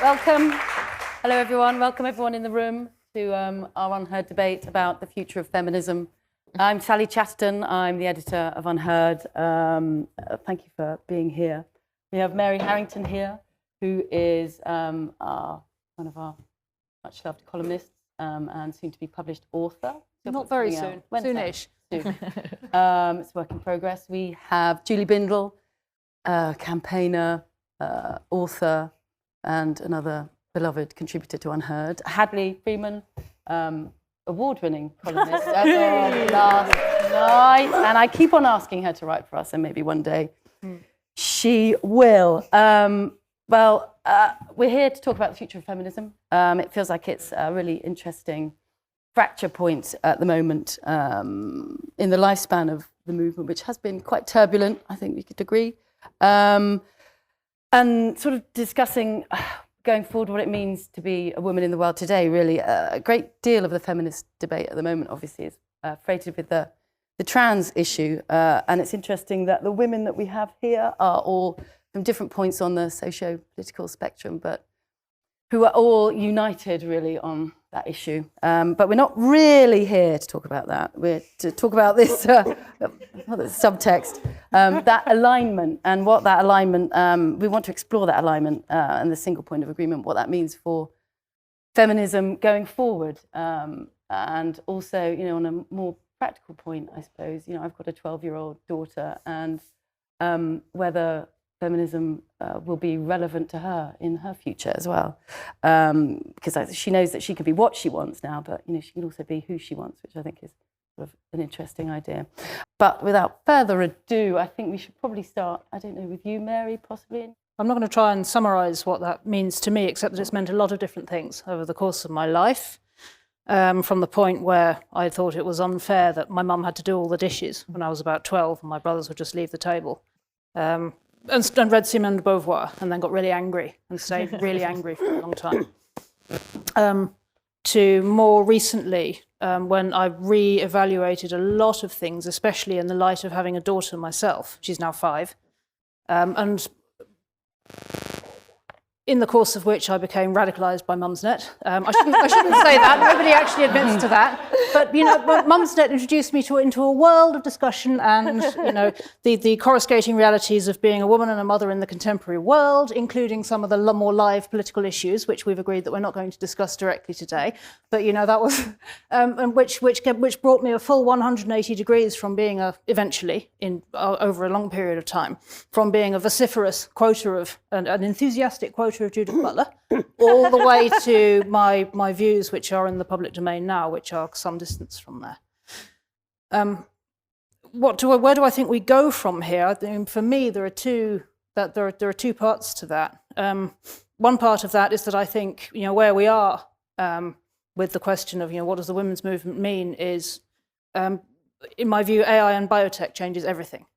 Welcome. Hello, everyone. Welcome, everyone in the room, to our UnHerd debate about the future of feminism. I'm Sally Chatterton. I'm the editor of UnHerd. Thank you for being here. We have Mary Harrington here, who is one of our much-loved columnists and soon-to-be published author. Not very soon. Soonish. Soon. It's work in progress. We have Julie Bindel, campaigner, author, and another beloved contributor to UnHerd. Hadley Freeman, award-winning columnist as of last night. And I keep on asking her to write for us, and maybe one day she will. We're here to talk about the future of feminism. It feels like it's a really interesting fracture point at the moment in the lifespan of the movement, which has been quite turbulent, I think we could agree. And sort of discussing going forward what it means to be a woman in the world today, really. A great deal of the feminist debate at the moment, obviously, is freighted with the trans issue. And it's interesting that the women that we have here are all from different points on the socio-political spectrum, but who are all united, really, on that issue. But we're not really here to talk about that. We're to talk about this subtext, that alignment, and what that alignment, we want to explore that alignment and the single point of agreement, what that means for feminism going forward. And also, you know, on a more practical point, I suppose, you know, I've got a 12-year-old daughter, and whether feminism will be relevant to her in her future as well, because she knows that she can be what she wants now, but you know, she can also be who she wants, which I think is sort of an interesting idea. But without further ado, I think we should probably start, I don't know, with you, Mary, possibly. I'm not going to try and summarise what that means to me, except that it's meant a lot of different things over the course of my life, from the point where I thought it was unfair that my mum had to do all the dishes when I was about 12 and my brothers would just leave the table. And read Simone de Beauvoir, and then got really angry and stayed really angry for a long time. To more recently, when I re-evaluated a lot of things, especially in the light of having a daughter myself. She's now 5. And in the course of which I became radicalised by Mumsnet. I shouldn't say that. Nobody actually admits to that. But, you know, Mumsnet introduced me into a world of discussion and, you know, the coruscating realities of being a woman and a mother in the contemporary world, including some of the more live political issues, which we've agreed that we're not going to discuss directly today. But, you know, that was, and which brought me a full 180 degrees from being eventually, over a long period of time, from being a vociferous quoter of, an enthusiastic quoter of Judith Butler, all the way to my views, which are in the public domain now, which are some distance from there. Where do I think we go from here? I think for me, there are two parts to that. One part of that is that I think, you know, where we are with the question of, you know, what does the women's movement mean is, in my view, AI and biotech changes everything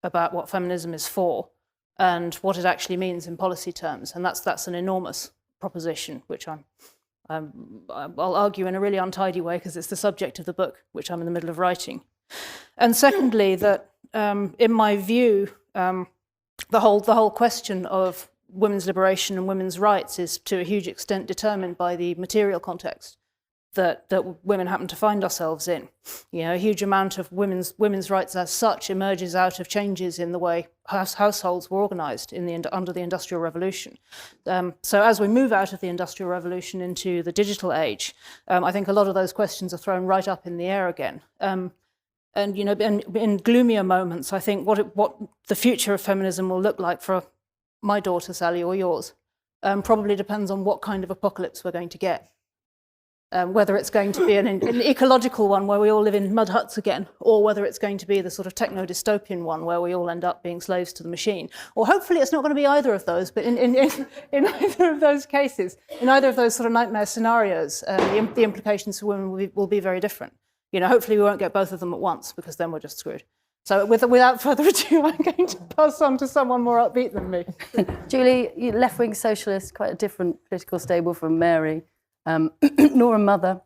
about what feminism is for and what it actually means in policy terms. And that's an enormous proposition, which I'll argue in a really untidy way because it's the subject of the book, which I'm in the middle of writing. And secondly, that in my view, the whole question of women's liberation and women's rights is to a huge extent determined by the material context that women happen to find ourselves in. You know, a huge amount of women's rights as such emerges out of changes in the way households were organised under the Industrial Revolution. So as we move out of the Industrial Revolution into the digital age, I think a lot of those questions are thrown right up in the air again. And you know, in gloomier moments, I think what the future of feminism will look like for my daughter Sally or yours probably depends on what kind of apocalypse we're going to get. Whether it's going to be an ecological one where we all live in mud huts again, or whether it's going to be the sort of techno-dystopian one where we all end up being slaves to the machine. Or hopefully it's not going to be either of those, but in either of those cases, in either of those sort of nightmare scenarios, the implications for women will be very different. You know, hopefully we won't get both of them at once, because then we're just screwed. So without further ado, I'm going to pass on to someone more upbeat than me. Julie, left-wing socialist, quite a different political stable from Mary. Nor a mother.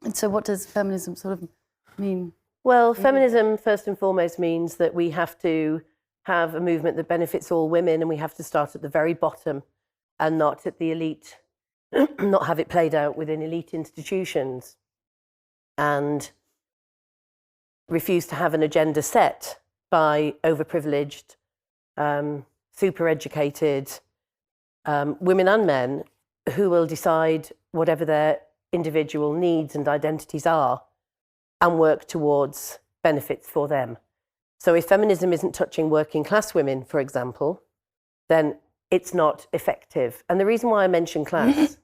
And so what does feminism sort of mean? Well, feminism, first and foremost, means that we have to have a movement that benefits all women, and we have to start at the very bottom. and not at the elite, not have it played out within elite institutions, and refuse to have an agenda set by overprivileged, super educated women and men who will decide whatever their individual needs and identities are and work towards benefits for them. So if feminism isn't touching working class women, for example, then it's not effective. And the reason why I mention class,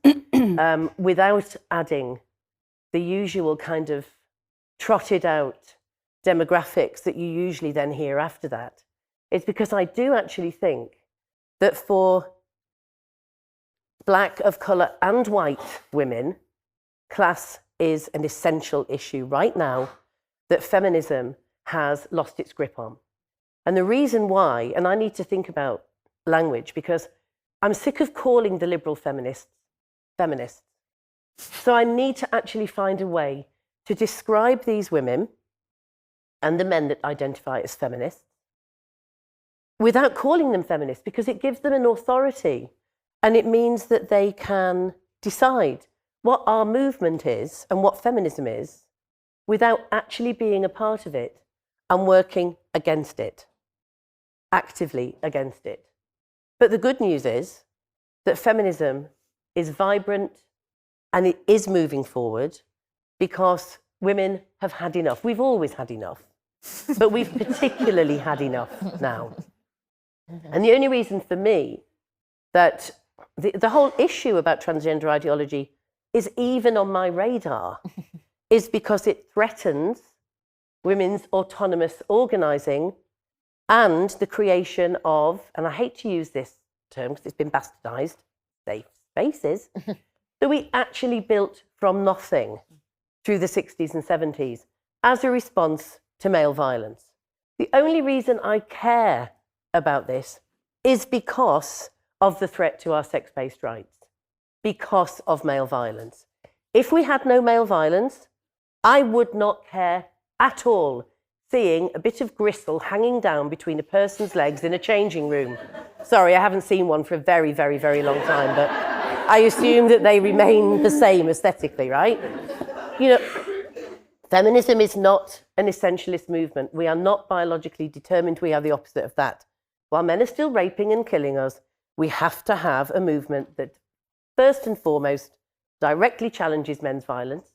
without adding the usual kind of trotted out demographics that you usually then hear after that, is because I do actually think that for Black, of colour and white women, class is an essential issue right now that feminism has lost its grip on. And the reason why, and I need to think about language because I'm sick of calling the liberal feminists feminists. So I need to actually find a way to describe these women and the men that identify as feminists without calling them feminists, because it gives them an authority and it means that they can decide what our movement is and what feminism is without actually being a part of it and working against it, actively against it. But the good news is that feminism is vibrant and it is moving forward because women have had enough. We've always had enough, but we've particularly had enough now. And the only reason for me that the whole issue about transgender ideology is even on my radar is because it threatens women's autonomous organising and the creation of, and I hate to use this term because it's been bastardised, safe spaces, that we actually built from nothing through the 60s and 70s as a response to male violence. The only reason I care about this is because of the threat to our sex-based rights, because of male violence. If we had no male violence, I would not care at all seeing a bit of gristle hanging down between a person's legs in a changing room. Sorry, I haven't seen one for a very, very, very long time, but I assume that they remain the same aesthetically, right? You know, feminism is not an essentialist movement. We are not biologically determined. We are the opposite of that. While men are still raping and killing us, we have to have a movement that first and foremost directly challenges men's violence.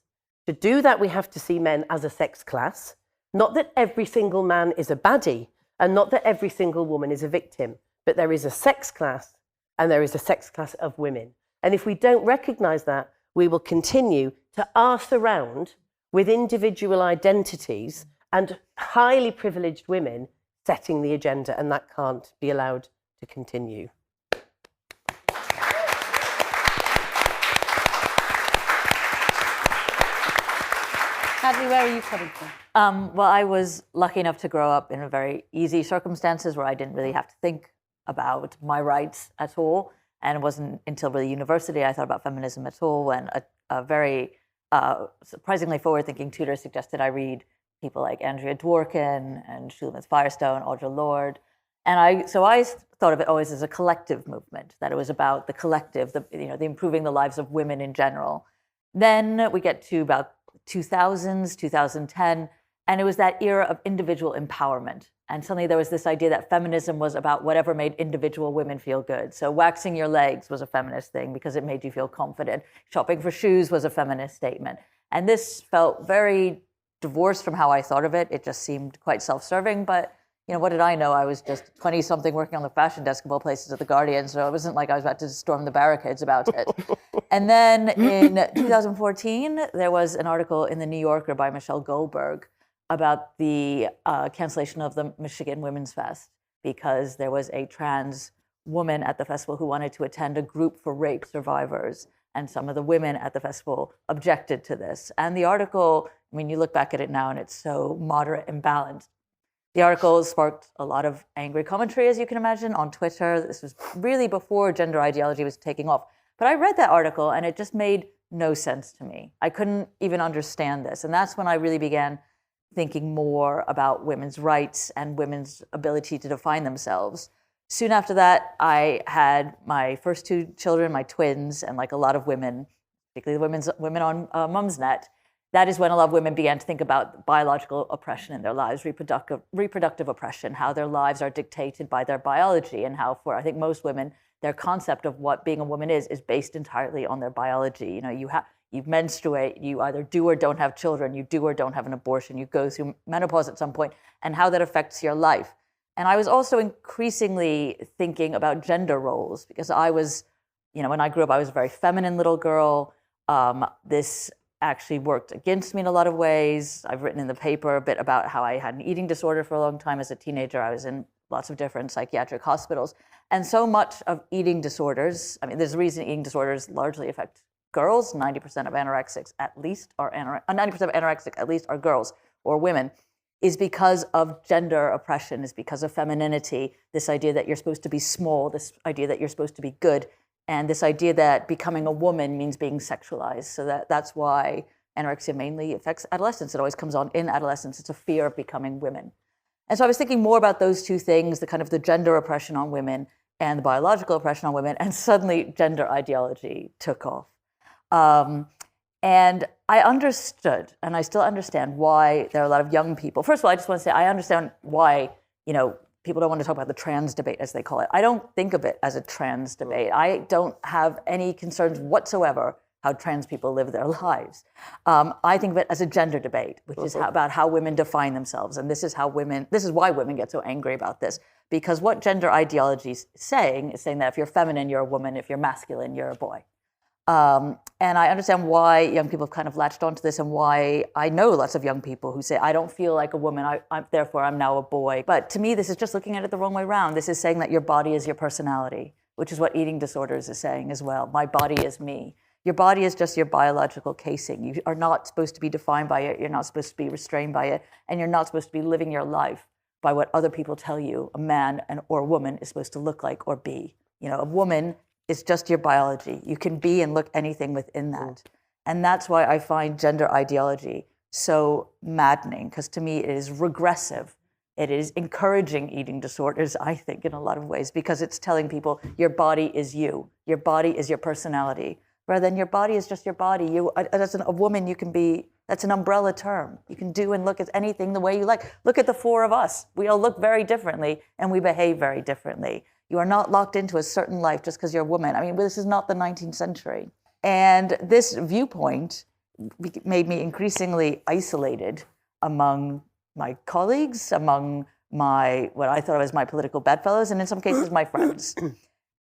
To do that, we have to see men as a sex class, not that every single man is a baddie and not that every single woman is a victim, but there is a sex class and there is a sex class of women. And if we don't recognise that, we will continue to arse around with individual identities and highly privileged women setting the agenda, and that can't be allowed to continue. Hadley, where are you coming from? Well, I was lucky enough to grow up in a very easy circumstances where I didn't really have to think about my rights at all. And it wasn't until really university I thought about feminism at all, when a very surprisingly forward-thinking tutor suggested I read people like Andrea Dworkin and Shulamith Firestone, Audre Lorde. And so I thought of it always as a collective movement, that it was about the collective, the improving the lives of women in general. Then we get to about 2000s, 2010, and it was that era of individual empowerment. And suddenly there was this idea that feminism was about whatever made individual women feel good. So waxing your legs was a feminist thing because it made you feel confident. Shopping for shoes was a feminist statement. And this felt very divorced from how I thought of it. It just seemed quite self-serving, but what did I know? I was just 20-something working on the fashion desk of all places at The Guardian, so it wasn't like I was about to storm the barricades about it. And then in 2014, there was an article in The New Yorker by Michelle Goldberg about the cancellation of the Michigan Women's Fest because there was a trans woman at the festival who wanted to attend a group for rape survivors, and some of the women at the festival objected to this. And the article, you look back at it now and it's so moderate and balanced. The article sparked a lot of angry commentary, as you can imagine, on Twitter. This was really before gender ideology was taking off. But I read that article and it just made no sense to me. I couldn't even understand this. And that's when I really began thinking more about women's rights and women's ability to define themselves. soon after that, I had my first 2 children, my twins, and like a lot of women, particularly women on Mumsnet, that is when a lot of women began to think about biological oppression in their lives, reproductive oppression, how their lives are dictated by their biology, and how for, I think, most women, their concept of what being a woman is based entirely on their biology. You know, you menstruate, you either do or don't have children, you do or don't have an abortion, you go through menopause at some point, and how that affects your life. And I was also increasingly thinking about gender roles, because I was, you know, when I grew up, I was a very feminine little girl. This actually worked against me in a lot of ways. I've written in the paper a bit about how I had an eating disorder for a long time. As a teenager, I was in lots of different psychiatric hospitals. And so much of eating disorders, I mean, there's a reason eating disorders largely affect girls. 90% of anorexics at least are 90% of anorexic at least are girls or women, is because of gender oppression, is because of femininity, this idea that you're supposed to be small, this idea that you're supposed to be good, and this idea that becoming a woman means being sexualized. So that's why anorexia mainly affects adolescents. It always comes on in adolescence. It's a fear of becoming women. And so I was thinking more about those two things, the kind of the gender oppression on women and the biological oppression on women, and suddenly gender ideology took off. And I understood, and I still understand, why there are a lot of young people. First of all, I just want to say I understand why, you know, people don't want to talk about the trans debate, as they call it. I don't think of it as a trans debate. I don't have any concerns whatsoever how trans people live their lives. I think of it as a gender debate, which is about how women define themselves. And this is why women get so angry about this. Because what gender ideology is saying that if you're feminine, you're a woman. If you're masculine, you're a boy. And I understand why young people have kind of latched onto this, and why I know lots of young people who say, I don't feel like a woman, therefore I'm now a boy. But to me, this is just looking at it the wrong way around. This is saying that your body is your personality, which is what eating disorders is saying as well. My body is me. Your body is just your biological casing. You are not supposed to be defined by it. You're not supposed to be restrained by it. And you're not supposed to be living your life by what other people tell you a man or a woman is supposed to look like or be. You know, a woman is just your biology. You can be and look anything within that. And that's why I find gender ideology so maddening, because to me it is regressive. It is encouraging eating disorders, I think, in a lot of ways, because it's telling people your body is you. Your body is your personality. Rather than your body is just your body. As a woman, you can be, that's an umbrella term. You can do and look at anything the way you like. Look at the four of us. We all look very differently and we behave very differently. You are not locked into a certain life just because you're a woman. I mean, this is not the 19th century. And this viewpoint made me increasingly isolated among my colleagues, among what I thought of as my political bedfellows, and in some cases, my friends.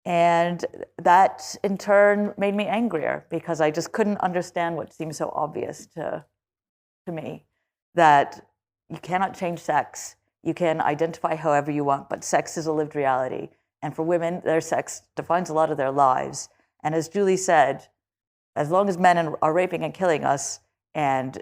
And that, in turn, made me angrier, because I just couldn't understand what seemed so obvious to me, that you cannot change sex. You can identify however you want, but sex is a lived reality. And for women, their sex defines a lot of their lives. And as Julie said, as long as men are raping and killing us, and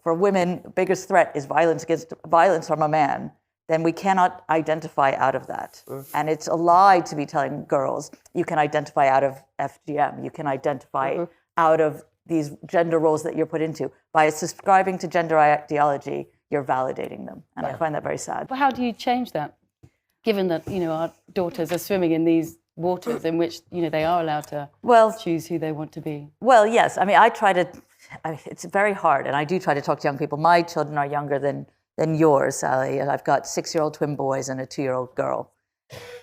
for women, the biggest threat is violence from a man, then we cannot identify out of that. And it's a lie to be telling girls you can identify out of FGM, you can identify out of these gender roles that you're put into. By subscribing to gender ideology, you're validating them. And I find that very sad. But how do you change that? Given that, our daughters are swimming in these waters in which, they are allowed to choose who they want to be. Well, yes. I mean, it's very hard, and I do try to talk to young people. My children are younger than yours, Sally, and I've got 6-year-old twin boys and a 2-year-old girl.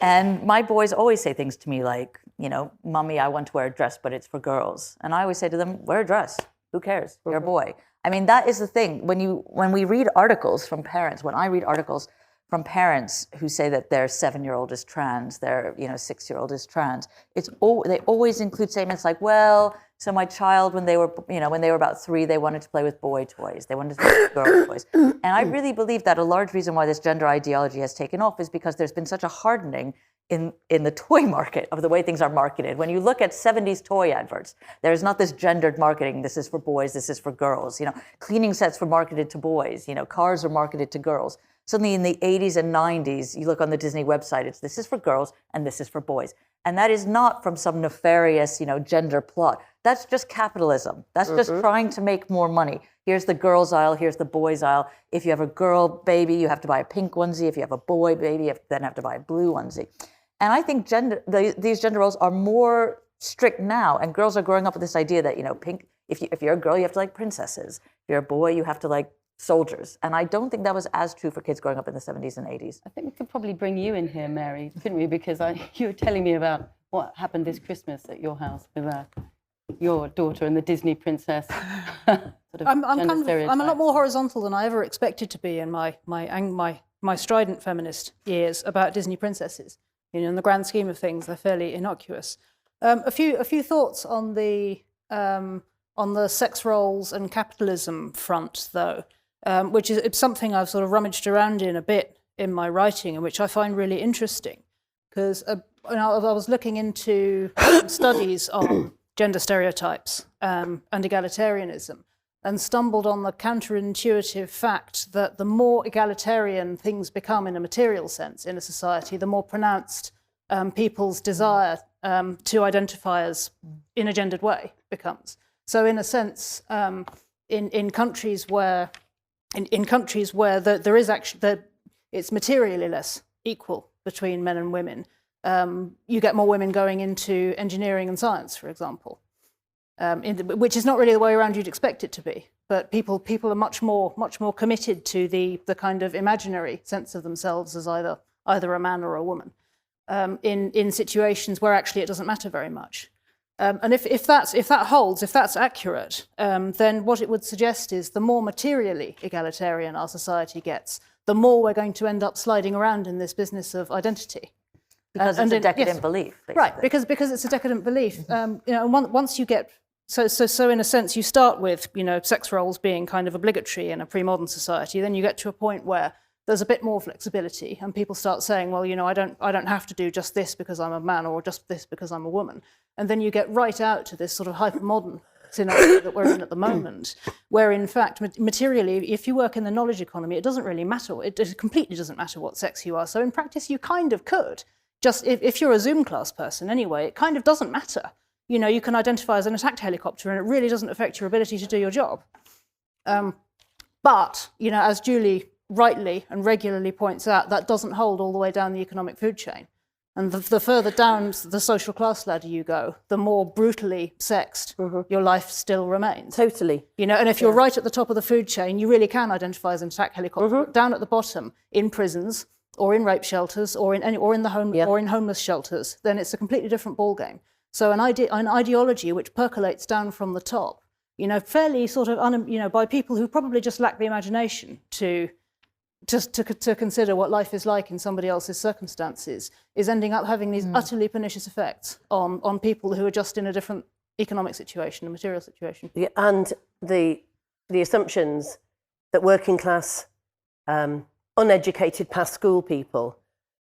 And my boys always say things to me like, Mommy, I want to wear a dress, but it's for girls. And I always say to them, wear a dress. Who cares? You're a boy. I mean, that is the thing. When we read articles from parents, when I read articles from parents who say that their 7-year-old is trans, their 6-year-old is trans, they always include statements like, well, so my child, when they were about 3, they wanted to play with boy toys. They wanted to play with girl toys. And I really believe that a large reason why this gender ideology has taken off is because there's been such a hardening in the toy market of the way things are marketed. When you look at 70s toy adverts, there's not this gendered marketing. This is for boys, this is for girls. Cleaning sets were marketed to boys. Cars were marketed to girls. Suddenly in the 80s and 90s, you look on the Disney website, this is for girls and this is for boys. And that is not from some nefarious, gender plot. That's just capitalism. That's just trying to make more money. Here's the girls aisle, here's the boys aisle. If you have a girl baby, you have to buy a pink onesie. If you have a boy baby, you then have to buy a blue onesie. And I think these gender roles are more strict now, and girls are growing up with this idea that, if you're a girl, you have to like princesses. If you're a boy, you have to like soldiers. And I don't think that was as true for kids growing up in the 70s and 80s. I think we could probably bring you in here, Mary, couldn't we? Because you were telling me about what happened this Christmas at your house with your daughter and the Disney princess. I'm a lot more horizontal than I ever expected to be in my strident feminist years about Disney princesses. In the grand scheme of things, they're fairly innocuous. A few thoughts on the sex roles and capitalism front, though, which is something I've sort of rummaged around in a bit in my writing, and which I find really interesting, because I was looking into studies on gender stereotypes and egalitarianism, and stumbled on the counterintuitive fact that the more egalitarian things become in a material sense in a society, the more pronounced people's desire to identify as in a gendered way becomes. So in a sense, in countries where there is actually it's materially less equal between men and women, you get more women going into engineering and science, for example, which is not really the way around you'd expect it to be. But people are much more committed to the kind of imaginary sense of themselves as either a man or a woman, in situations where actually it doesn't matter very much. And if that holds, if that's accurate, then what it would suggest is the more materially egalitarian our society gets, the more we're going to end up sliding around in this business of identity. Because it's a decadent belief, basically. Right? Because it's a decadent belief. Once you get so in a sense you start with sex roles being kind of obligatory in a pre-modern society, then you get to a point where there's a bit more flexibility, and people start saying, well, I don't have to do just this because I'm a man, or just this because I'm a woman. And then you get right out to this sort of hyper-modern scenario that we're in at the moment, where in fact, materially, if you work in the knowledge economy, it doesn't really matter. It completely doesn't matter what sex you are. So in practice, you kind of could. Just if you're a Zoom class person anyway, it kind of doesn't matter. You can identify as an attack helicopter, and it really doesn't affect your ability to do your job. But, as Julie rightly and regularly points out, that doesn't hold all the way down the economic food chain. And the further down the social class ladder you go, the more brutally sexed your life still remains. Totally. And if you're right at the top of the food chain, you really can identify as an attack helicopter. Down at the bottom, in prisons, or in rape shelters, or in homeless shelters, then it's a completely different ballgame. So an ideology which percolates down from the top, fairly sort of by people who probably just lack the imagination to consider what life is like in somebody else's circumstances, is ending up having these utterly pernicious effects on people who are just in a different economic situation, a material situation. Yeah, and the assumptions that working class, uneducated past school people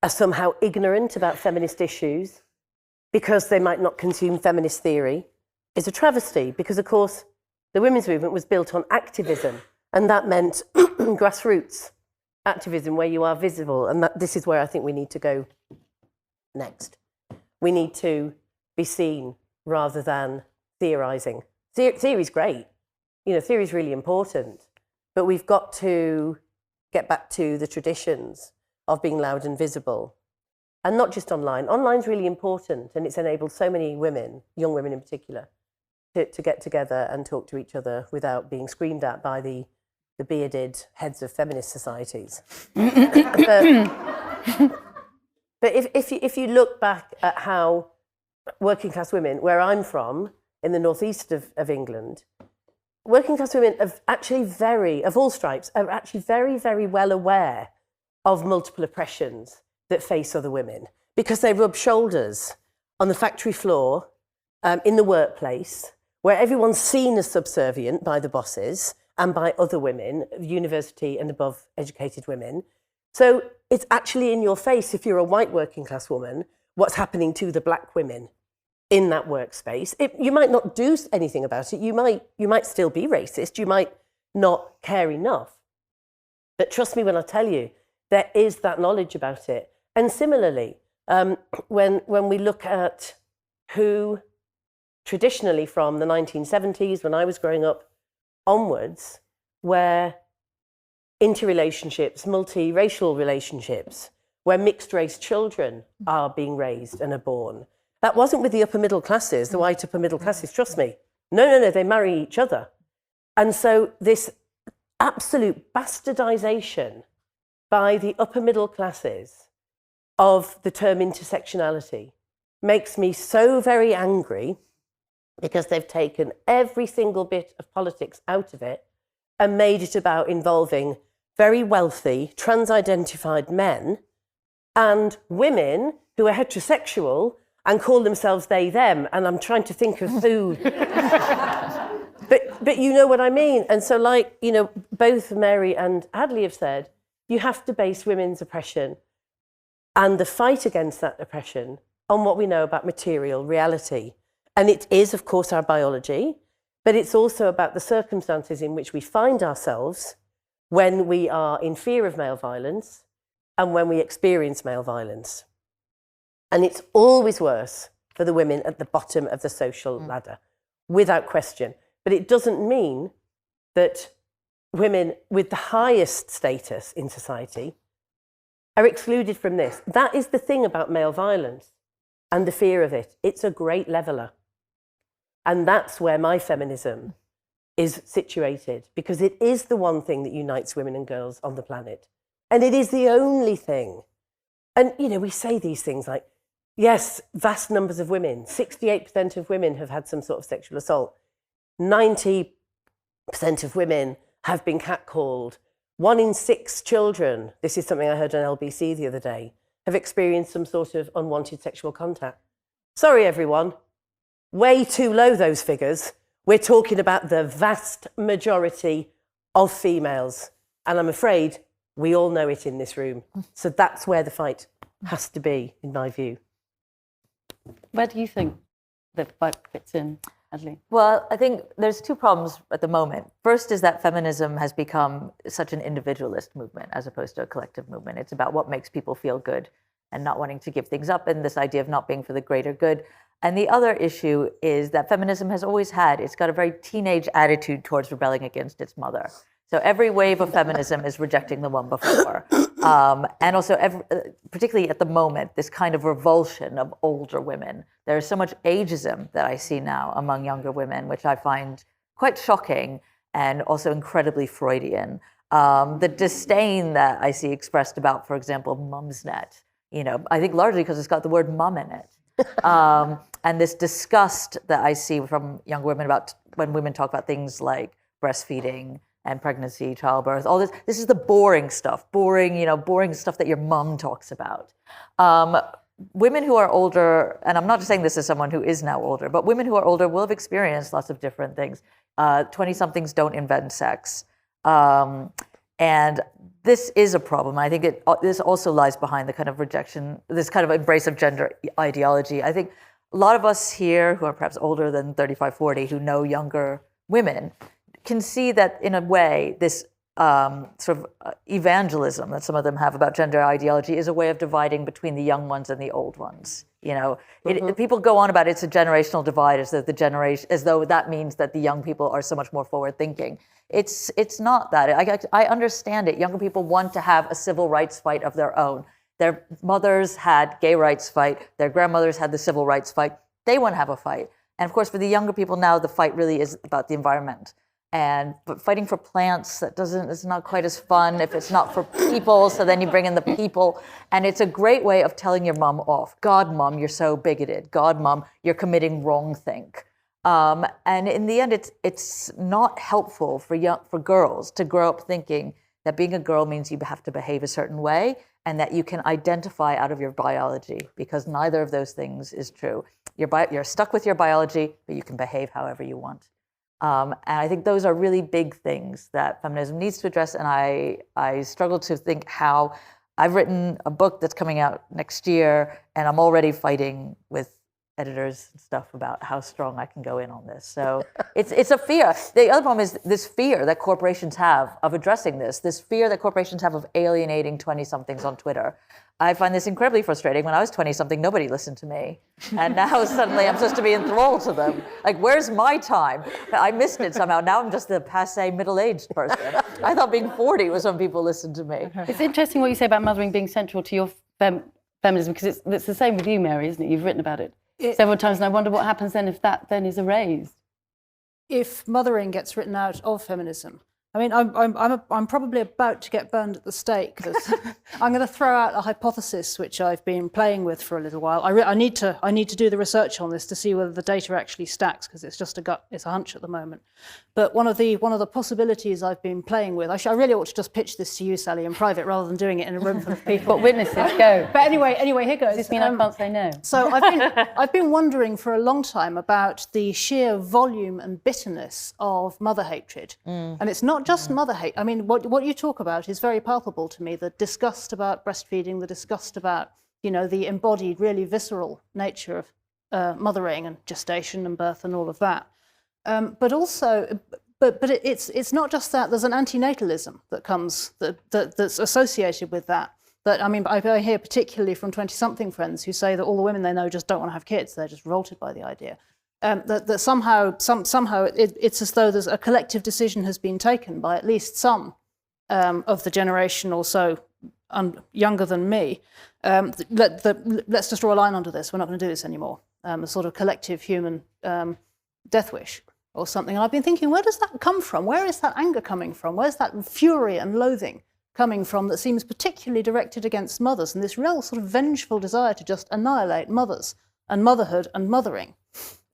are somehow ignorant about feminist issues because they might not consume feminist theory is a travesty, because of course the women's movement was built on activism, and that meant grassroots activism where you are visible. And this is where I think we need to go next. We need to be seen rather than theorizing. Theory's great. Theory's really important, but we've got to get back to the traditions of being loud and visible. And not just online. Online's really important, and it's enabled so many women, young women in particular, to get together and talk to each other without being screamed at by the bearded heads of feminist societies. But if you look back at how working class women, where I'm from, in the northeast of England, working class women of all stripes, are actually very, very well aware of multiple oppressions that face other women, because they rub shoulders on the factory floor, in the workplace, where everyone's seen as subservient by the bosses and by other women, university and above educated women. So it's actually in your face, if you're a white working class woman, what's happening to the black women in that workspace. You might not do anything about it. You might still be racist. You might not care enough. But trust me when I tell you, there is that knowledge about it. And similarly, when we look at who traditionally from the 1970s, when I was growing up onwards, where interrelationships, multiracial relationships where mixed-race children are being raised and are born. That wasn't with the upper middle classes, the white upper middle classes, trust me. No, they marry each other. And so this absolute bastardization by the upper middle classes of the term intersectionality makes me so very angry, because they've taken every single bit of politics out of it and made it about involving very wealthy, trans-identified men and women who are heterosexual and call themselves they, them. And I'm trying to think of who. But you know what I mean. And so, like, you know, both Mary and Hadley have said, you have to base women's oppression and the fight against that oppression on what we know about material reality. And it is, of course, our biology, but it's also about the circumstances in which we find ourselves when we are in fear of male violence and when we experience male violence. And it's always worse for the women at the bottom of the social ladder, without question. But it doesn't mean that women with the highest status in society are excluded from this. That is the thing about male violence and the fear of it. It's a great leveller. And that's where my feminism is situated, because it is the one thing that unites women and girls on the planet. And it is the only thing. And, you know, we say these things like, yes, vast numbers of women, 68% of women have had some sort of sexual assault. 90% of women have been catcalled. 1 in 6 children, this is something I heard on LBC the other day, have experienced some sort of unwanted sexual contact. Sorry, everyone. Way too low, those figures. We're talking about the vast majority of females. And I'm afraid we all know it in this room. So that's where the fight has to be, in my view. Where do you think the fight fits in, Hadley? Well, I think there's 2 problems at the moment. First is that feminism has become such an individualist movement as opposed to a collective movement. It's about what makes people feel good and not wanting to give things up, and this idea of not being for the greater good. And the other issue is that feminism has always had, it's got a very teenage attitude towards rebelling against its mother. So every wave of feminism is rejecting the one before. And also, particularly at the moment, this kind of revulsion of older women. There is so much ageism that I see now among younger women, which I find quite shocking and also incredibly Freudian. The disdain that I see expressed about, for example, Mumsnet, you know, I think largely because it's got the word mum in it. And this disgust that I see from young women about when women talk about things like breastfeeding and pregnancy, childbirth, all this. This is the boring stuff, boring stuff that your mum talks about. Women who are older, and I'm not just saying this as someone who is now older, but women who are older will have experienced lots of different things. 20-somethings don't invent sex. And this is a problem. I think this also lies behind the kind of rejection, this kind of embrace of gender ideology. I think a lot of us here who are perhaps older than 35, 40, who know younger women, can see that in a way, this sort of evangelism that some of them have about gender ideology is a way of dividing between the young ones and the old ones. You know, people go on about it's a generational divide, as though that means that the young people are so much more forward thinking. It's not that. I understand it. Younger people want to have a civil rights fight of their own. Their mothers had gay rights fight. Their grandmothers had the civil rights fight. They want to have a fight. And of course, for the younger people now, the fight really is about the environment. But fighting for plants, it's not quite as fun if it's not for people, so then you bring in the people. And it's a great way of telling your mom off. God, mom, you're so bigoted. God, mom, you're committing wrongthink. And in the end, it's not helpful for girls to grow up thinking that being a girl means you have to behave a certain way and that you can identify out of your biology, because neither of those things is true. You're stuck with your biology, but you can behave however you want. And I think those are really big things that feminism needs to address. And I struggle to think how. I've written a book that's coming out next year, and I'm already fighting with editors and stuff about how strong I can go in on this. So it's a fear. The other problem is this fear that corporations have of addressing this fear that corporations have of alienating 20-somethings on Twitter. I find this incredibly frustrating. When I was 20-something, nobody listened to me. And now suddenly I'm supposed to be enthralled to them. Like, where's my time? I missed it somehow. Now I'm just the passé middle-aged person. I thought being 40 was when people listened to me. It's interesting what you say about mothering being central to your feminism, because it's the same with you, Mary, isn't it? You've written about it several times, and I wonder what happens then if that then is erased. If mothering gets written out of feminism, I mean, I'm probably about to get burned at the stake, because I'm going to throw out a hypothesis which I've been playing with for a little while. I need to do the research on this to see whether the data actually stacks, because it's just it's a hunch at the moment. But one of the possibilities I've been playing with, I really ought to just pitch this to you, Sally, in private rather than doing it in a room full of people. But witnesses, go. But anyway, here goes. Does this mean I can't say no? So I've been wondering for a long time about the sheer volume and bitterness of mother hatred, and it's not just mother hate. I mean, what you talk about is very palpable to me. The disgust about breastfeeding, the disgust about the embodied, really visceral nature of mothering and gestation and birth and all of that. But also, but it's not just that. There's an antinatalism that comes that's associated with that. That, I mean, I hear particularly from 20-something friends who say that all the women they know just don't want to have kids. They're just revolted by the idea. That somehow it's as though there's a collective decision has been taken by at least some of the generation or so younger than me. Let's just draw a line under this. We're not going to do this anymore. A sort of collective human death wish or something. And I've been thinking, where does that come from? Where is that anger coming from? Where's that fury and loathing coming from that seems particularly directed against mothers, and this real sort of vengeful desire to just annihilate mothers and motherhood and mothering?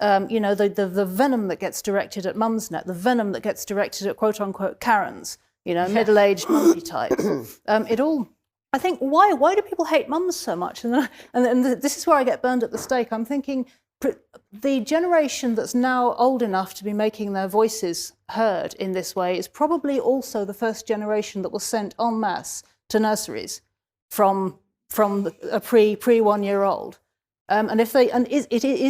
The venom that gets directed at Mumsnet, the venom that gets directed at quote-unquote Karens, middle-aged mummy types. It all, I think, why do people hate mums so much? And this is where I get burned at the stake. I'm thinking the generation that's now old enough to be making their voices heard in this way is probably also the first generation that was sent en masse to nurseries from a pre 1 year old. And is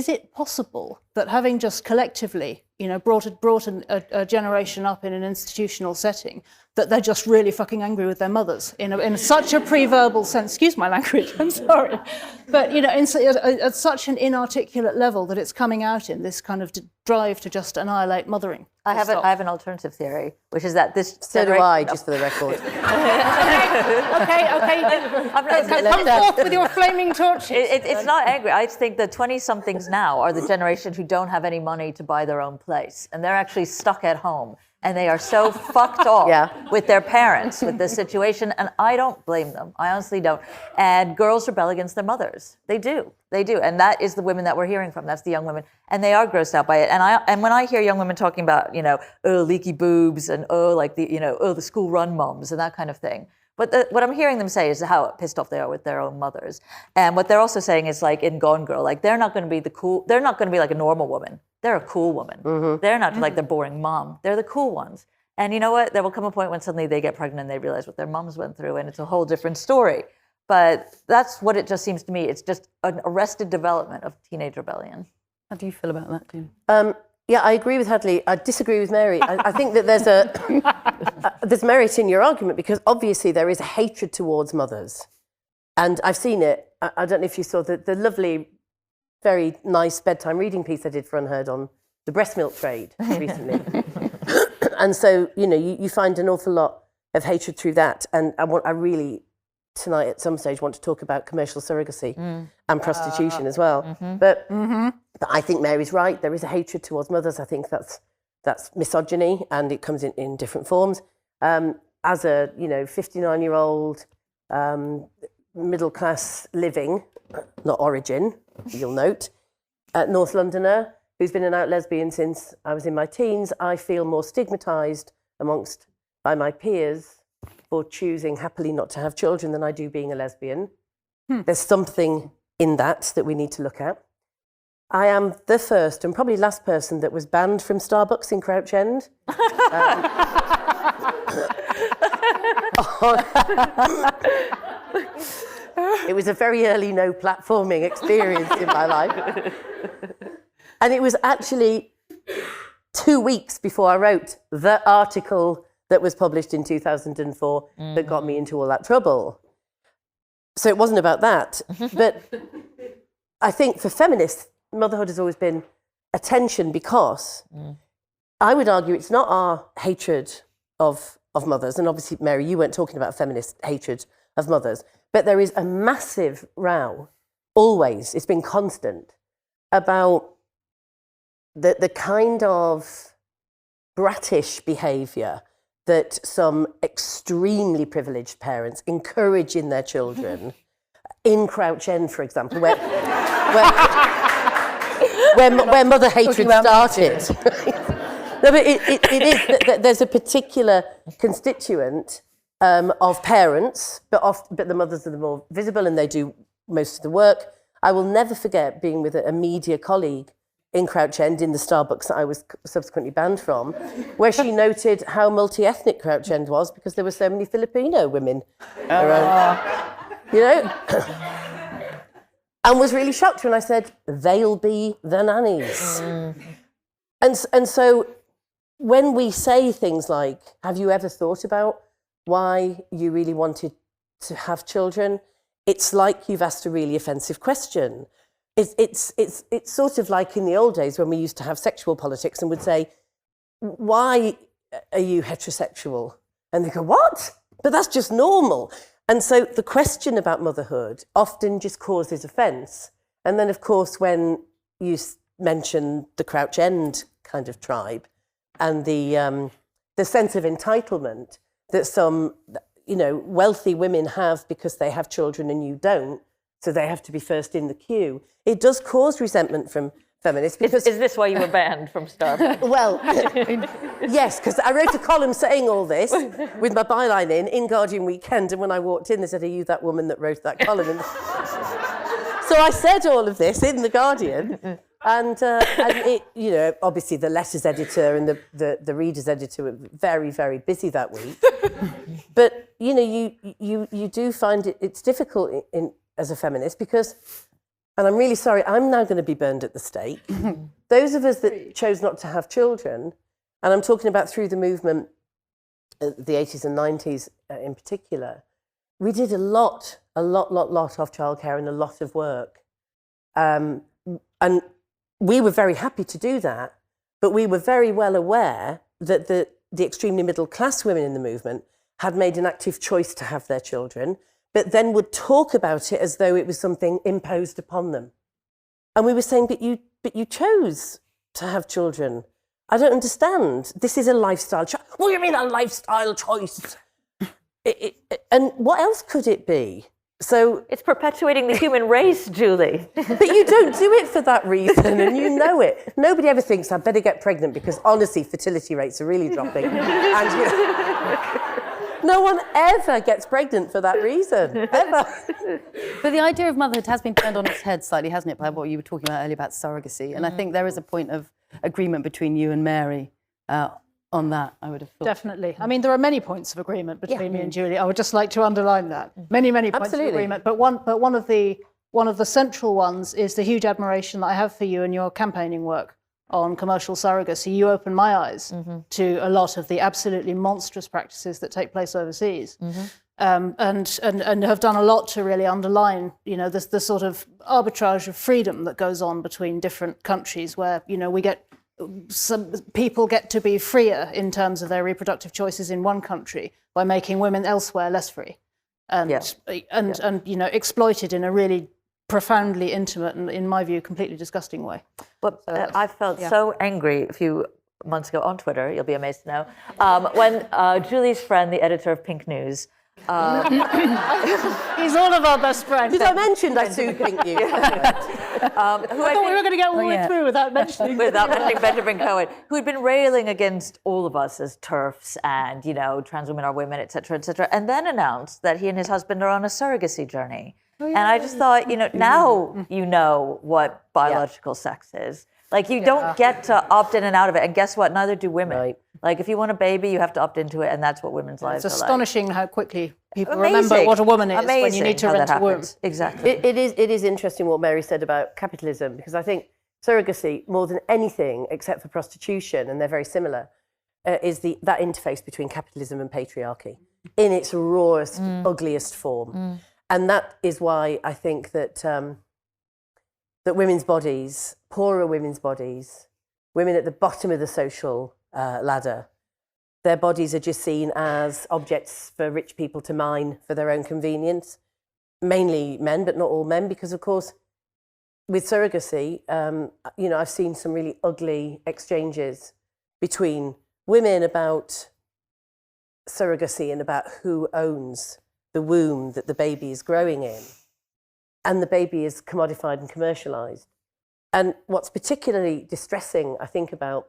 it possible that having just collectively, brought a generation up in an institutional setting, that they're just really fucking angry with their mothers in such a pre-verbal sense? Excuse my language, I'm sorry, but at such an inarticulate level that it's coming out in this kind of drive to just annihilate mothering. I have an alternative theory, which is that this. So do I, just for the record. Okay. Come forth with your flaming torch. It's not angry. I think the 20-somethings now are the generation who don't have any money to buy their own place, and they're actually stuck at home. And they are so fucked off with their parents, with this situation. And I don't blame them. I honestly don't. And girls rebel against their mothers. They do. And that is the women that we're hearing from. That's the young women. And they are grossed out by it. And when I hear young women talking about, leaky boobs and, the school run moms and that kind of thing. But what I'm hearing them say is how pissed off they are with their own mothers. And what they're also saying is, like in Gone Girl, like they're not going to be they're not going to be like a normal woman. They're a cool woman. Mm-hmm. They're not like the boring mom. They're the cool ones. And you know what? There will come a point when suddenly they get pregnant and they realize what their moms went through, and it's a whole different story. But that's what it just seems to me. It's just an arrested development of teenage rebellion. How do you feel about that, June? Yeah, I agree with Hadley. I disagree with Mary. I think that there's merit in your argument, because obviously there is a hatred towards mothers. And I've seen it. I don't know if you saw the lovely, very nice bedtime reading piece I did for UnHerd on the breast milk trade recently. And so, you find an awful lot of hatred through that. And I really, tonight at some stage, want to talk about commercial surrogacy and prostitution as well. Mm-hmm. But I think Mary's right. There is a hatred towards mothers. I think that's misogyny, and it comes in different forms. As a 59-year-old middle-class living, not origin, you'll note, North Londoner who's been an out lesbian since I was in my teens, I feel more stigmatised by my peers for choosing happily not to have children than I do being a lesbian. There's something in that we need to look at. I am the first and probably last person that was banned from Starbucks in Crouch End. It was a very early no platforming experience in my life. And it was actually 2 weeks before I wrote the article that was published in 2004 that got me into all that trouble. So it wasn't about that. But I think for feminists, motherhood has always been a tension, because I would argue it's not our hatred of mothers. And obviously, Mary, you weren't talking about feminist hatred of mothers. But there is a massive row, always, it's been constant, about the kind of brattish behaviour that some extremely privileged parents encourage in their children, in Crouch End, for example, where mother hatred started. No, but it is that there's a particular constituent of parents, but the mothers are the more visible and they do most of the work. I will never forget being with a media colleague in Crouch End, in the Starbucks that I was subsequently banned from, where she noted how multi-ethnic Crouch End was because there were so many Filipino women around, you know, and was really shocked when I said, they'll be the nannies. And so when we say things like, have you ever thought about why you really wanted to have children? It's like you've asked a really offensive question. It's sort of like in the old days when we used to have sexual politics and would say, why are you heterosexual? And they go, what? But that's just normal. And so the question about motherhood often just causes offence. And then, of course, when you mention the Crouch End kind of tribe and the sense of entitlement that some, you know, wealthy women have because they have children and you don't, so they have to be first in the queue. It does cause resentment from feminists. Because is this why you were banned from Starbucks? Well, yes, because I wrote a column saying all this with my byline in Guardian Weekend, and when I walked in, they said, "Are you that woman that wrote that column?" And so I said all of this in the Guardian, and it, you know, obviously the letters editor and the readers editor were very, very busy that week. But you know, you do find it's difficult as a feminist because, and I'm really sorry, I'm now going to be burned at the stake. Those of us that chose not to have children, and I'm talking about through the movement, the 80s and 90s in particular, we did a lot of childcare and a lot of work. And we were very happy to do that, but we were very well aware that the extremely middle class women in the movement had made an active choice to have their children, but then would talk about it as though it was something imposed upon them. And we were saying, but you chose to have children. I don't understand. This is a lifestyle choice. What do you mean a lifestyle choice? And what else could it be? So it's perpetuating the human race, Julie. But you don't do it for that reason, and you know it. Nobody ever thinks I better get pregnant because honestly, fertility rates are really dropping. And you know, no one ever gets pregnant for that reason, ever. But the idea of motherhood has been turned on its head slightly, hasn't it, by what you were talking about earlier about surrogacy. And I think there is a point of agreement between you and Mary on that, I would have thought. Definitely. I mean, there are many points of agreement between me and Julie. I would just like to underline that. Many points of agreement. But one of the central ones is the huge admiration that I have for you and your campaigning work on commercial surrogacy. You opened my eyes to a lot of the absolutely monstrous practices that take place overseas. And have done a lot to really underline, you know, the sort of arbitrage of freedom that goes on between different countries where, you know, some people get to be freer in terms of their reproductive choices in one country by making women elsewhere less free and you know, exploited in a really profoundly intimate and, in my view, completely disgusting way. But I felt so angry a few months ago on Twitter, you'll be amazed to know, when Julie's friend, the editor of Pink News, he's all of our best friends. Did I mention I sued Pink News? I thought we were going to get all the way through without mentioning Benjamin Cohen, who had been railing against all of us as TERFs and, you know, trans women are women, et cetera, and then announced that he and his husband are on a surrogacy journey. And I just thought, you know, now you know what biological sex is. Like, you don't get to opt in and out of it. And guess what? Neither do women. Right. Like, if you want a baby, you have to opt into it, and that's what women's lives are like. It's astonishing how quickly people remember what a woman is when you need to rent a womb. Exactly. It is interesting what Mary said about capitalism, because I think surrogacy, more than anything except for prostitution, and they're very similar, is that interface between capitalism and patriarchy in its rawest, ugliest form. And that is why I think that that women's bodies, poorer women's bodies, women at the bottom of the social ladder, their bodies are just seen as objects for rich people to mine for their own convenience. Mainly men, but not all men, because of course, with surrogacy, you know, I've seen some really ugly exchanges between women about surrogacy and about who owns the womb that the baby is growing in. And the baby is commodified and commercialized. And what's particularly distressing, I think, about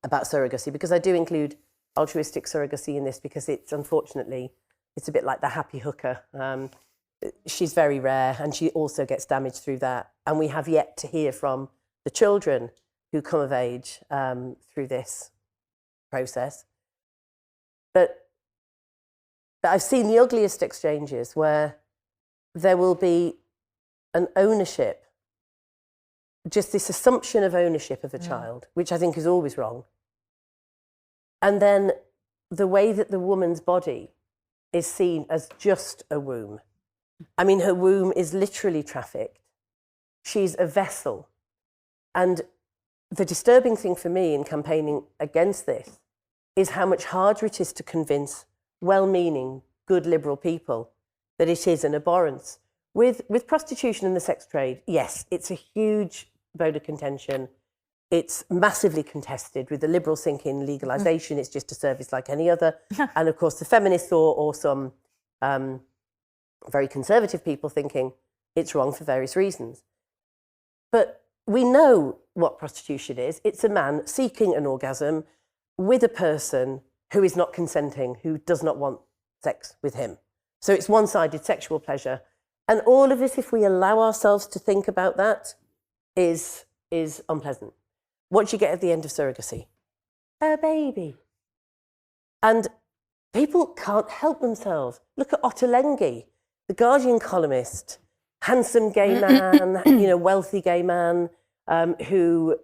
surrogacy, because I do include altruistic surrogacy in this, because it's unfortunately, it's a bit like the happy hooker. She's very rare, and she also gets damaged through that. And we have yet to hear from the children who come of age through this process. But I've seen the ugliest exchanges where there will be an ownership, just this assumption of ownership of a child, which I think is always wrong. And then the way that the woman's body is seen as just a womb. I mean, her womb is literally trafficked. She's a vessel. And the disturbing thing for me in campaigning against this is how much harder it is to convince well-meaning, good liberal people that it is an abhorrence. With prostitution and the sex trade, yes, it's a huge bone of contention. It's massively contested, with the liberals thinking legalisation, it's just a service like any other. And of course, the feminists or some very conservative people thinking it's wrong for various reasons. But we know what prostitution is. It's a man seeking an orgasm with a person who is not consenting, who does not want sex with him. So it's one-sided sexual pleasure. And all of this, if we allow ourselves to think about that, is unpleasant. What do you get at the end of surrogacy? A baby. And people can't help themselves. Look at Ottolenghi, the Guardian columnist, handsome gay man, you know, wealthy gay man, who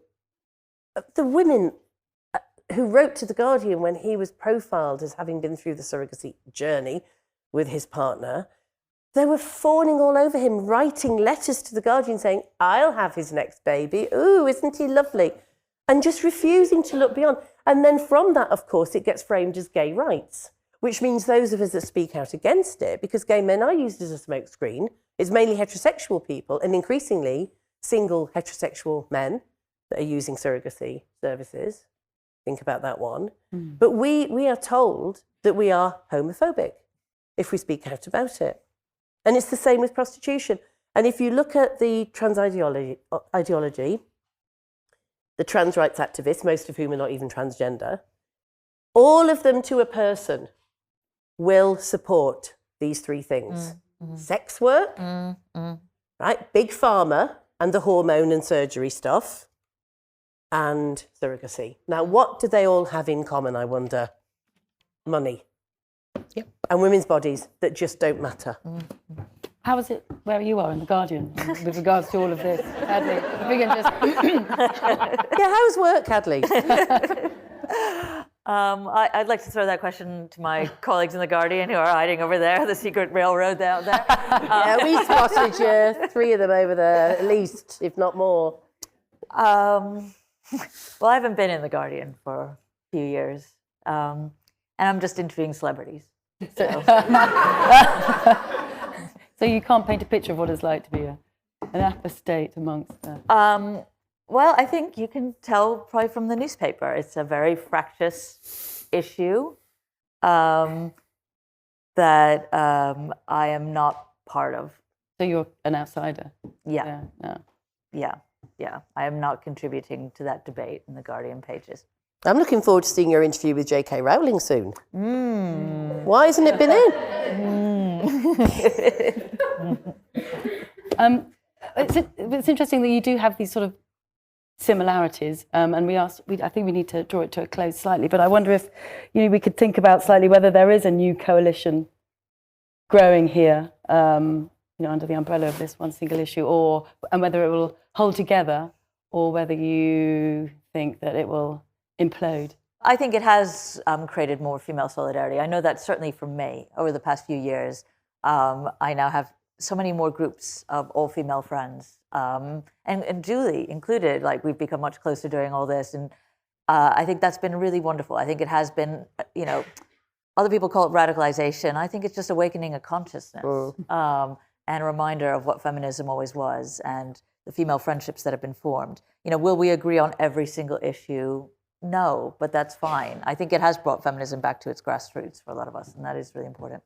the women who wrote to the Guardian when he was profiled as having been through the surrogacy journey with his partner, they were fawning all over him, writing letters to the Guardian saying, I'll have his next baby. Ooh, isn't he lovely? And just refusing to look beyond. And then from that, of course, it gets framed as gay rights, which means those of us that speak out against it, because gay men are used as a smokescreen, it's mainly heterosexual people and increasingly single heterosexual men that are using surrogacy services. Think about that one. But we are told that we are homophobic if we speak out about it. And it's the same with prostitution. And if you look at the trans ideology, the trans rights activists, most of whom are not even transgender, all of them to a person will support these three things. Sex work, right? Big pharma and the hormone and surgery stuff, and surrogacy. Now, what do they all have in common, I wonder? Money. Yep. And women's bodies that just don't matter. How is it where you are in The Guardian with regards to all of this? Hadley, if we can just... Yeah, how's work, Hadley? I'd like to throw that question to my colleagues in The Guardian who are hiding over there, the secret railroad out there. Yeah, we spotted you, 3 of them over there, at least, if not more. Well, I haven't been in The Guardian for a few years, and I'm just interviewing celebrities. So you can't paint a picture of what it's like to be an apostate amongst them. Well, I think you can tell probably from the newspaper. It's a very fractious issue that I am not part of. So you're an outsider? Yeah. No. Yeah. I am not contributing to that debate in the Guardian pages. I'm looking forward to seeing your interview with J.K. Rowling soon. Why hasn't it been in? It's interesting that you do have these sort of similarities, and I think we need to draw it to a close slightly. But I wonder if we could think about slightly whether there is a new coalition growing here, under the umbrella of this one single issue, and whether it will hold together, or whether you think that it will implode. I think it has created more female solidarity. I know that certainly for me over the past few years. I now have so many more groups of all female friends, and Julie included. Like, we've become much closer doing all this, and I think that's been really wonderful. I think it has been, you know, other people call it radicalization. I think it's just awakening a consciousness and a reminder of what feminism always was and the female friendships that have been formed. You know, will we agree on every single issue? No, but that's fine. I think it has brought feminism back to its grassroots for a lot of us, and that is really important.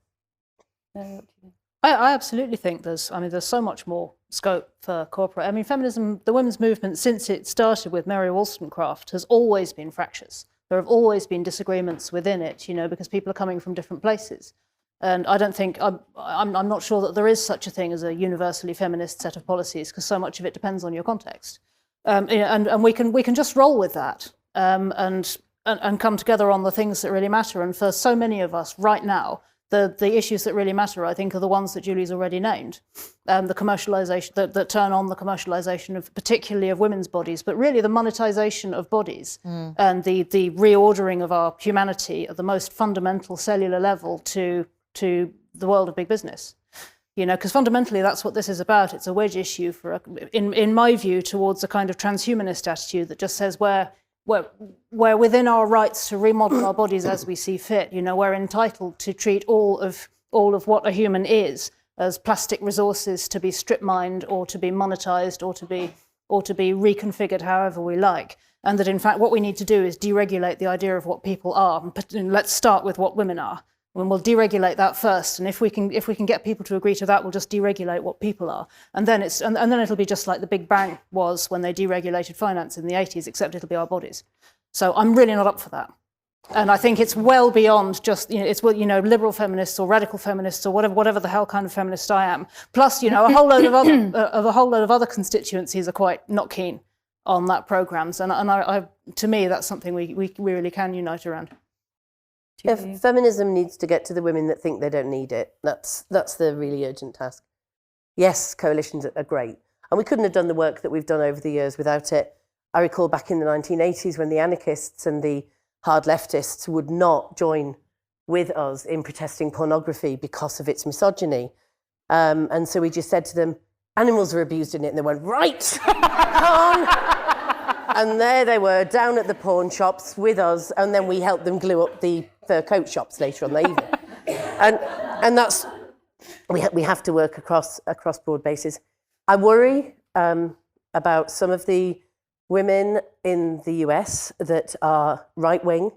I absolutely think there's so much more scope for corporate. I mean, feminism, the women's movement, since it started with Mary Wollstonecraft, has always been fractious. There have always been disagreements within it, you know, because people are coming from different places. And I don't think, I'm not sure that there is such a thing as a universally feminist set of policies, because so much of it depends on your context. And we can just roll with that and come together on the things that really matter. And for so many of us right now, the issues that really matter, I think, are the ones that Julie's already named. The commercialization, that turn on the commercialization of, particularly of women's bodies, but really the monetization of bodies and the reordering of our humanity at the most fundamental cellular level to the world of big business. You know, because fundamentally that's what this is about. It's a wedge issue for, in my view, towards a kind of transhumanist attitude that just says we're within our rights to remodel our bodies as we see fit. You know, we're entitled to treat all of what a human is as plastic resources to be strip mined or to be monetized or to be reconfigured however we like. And that in fact what we need to do is deregulate the idea of what people are. And let's start with what women are. And we'll deregulate that first, and if we can get people to agree to that, we'll just deregulate what people are, and then it'll be just like the Big Bang was when they deregulated finance in the 80s, except it'll be our bodies. So I'm really not up for that, and I think it's well beyond just liberal feminists or radical feminists or whatever the hell kind of feminist I am. Plus, you know, a whole load of other constituencies are quite not keen on that programs, and I to me that's something we really can unite around. Yeah, feminism needs to get to the women that think they don't need it. That's the really urgent task. Yes, coalitions are great. And we couldn't have done the work that we've done over the years without it. I recall back in the 1980s when the anarchists and the hard leftists would not join with us in protesting pornography because of its misogyny. And so we just said to them, animals are abused in it. And they went, right, come on. And there they were, down at the pawn shops with us, and then we helped them glue up the fur coat shops later on the evening. And that's, we have to work across broad bases. I worry about some of the women in the US that are right-wing,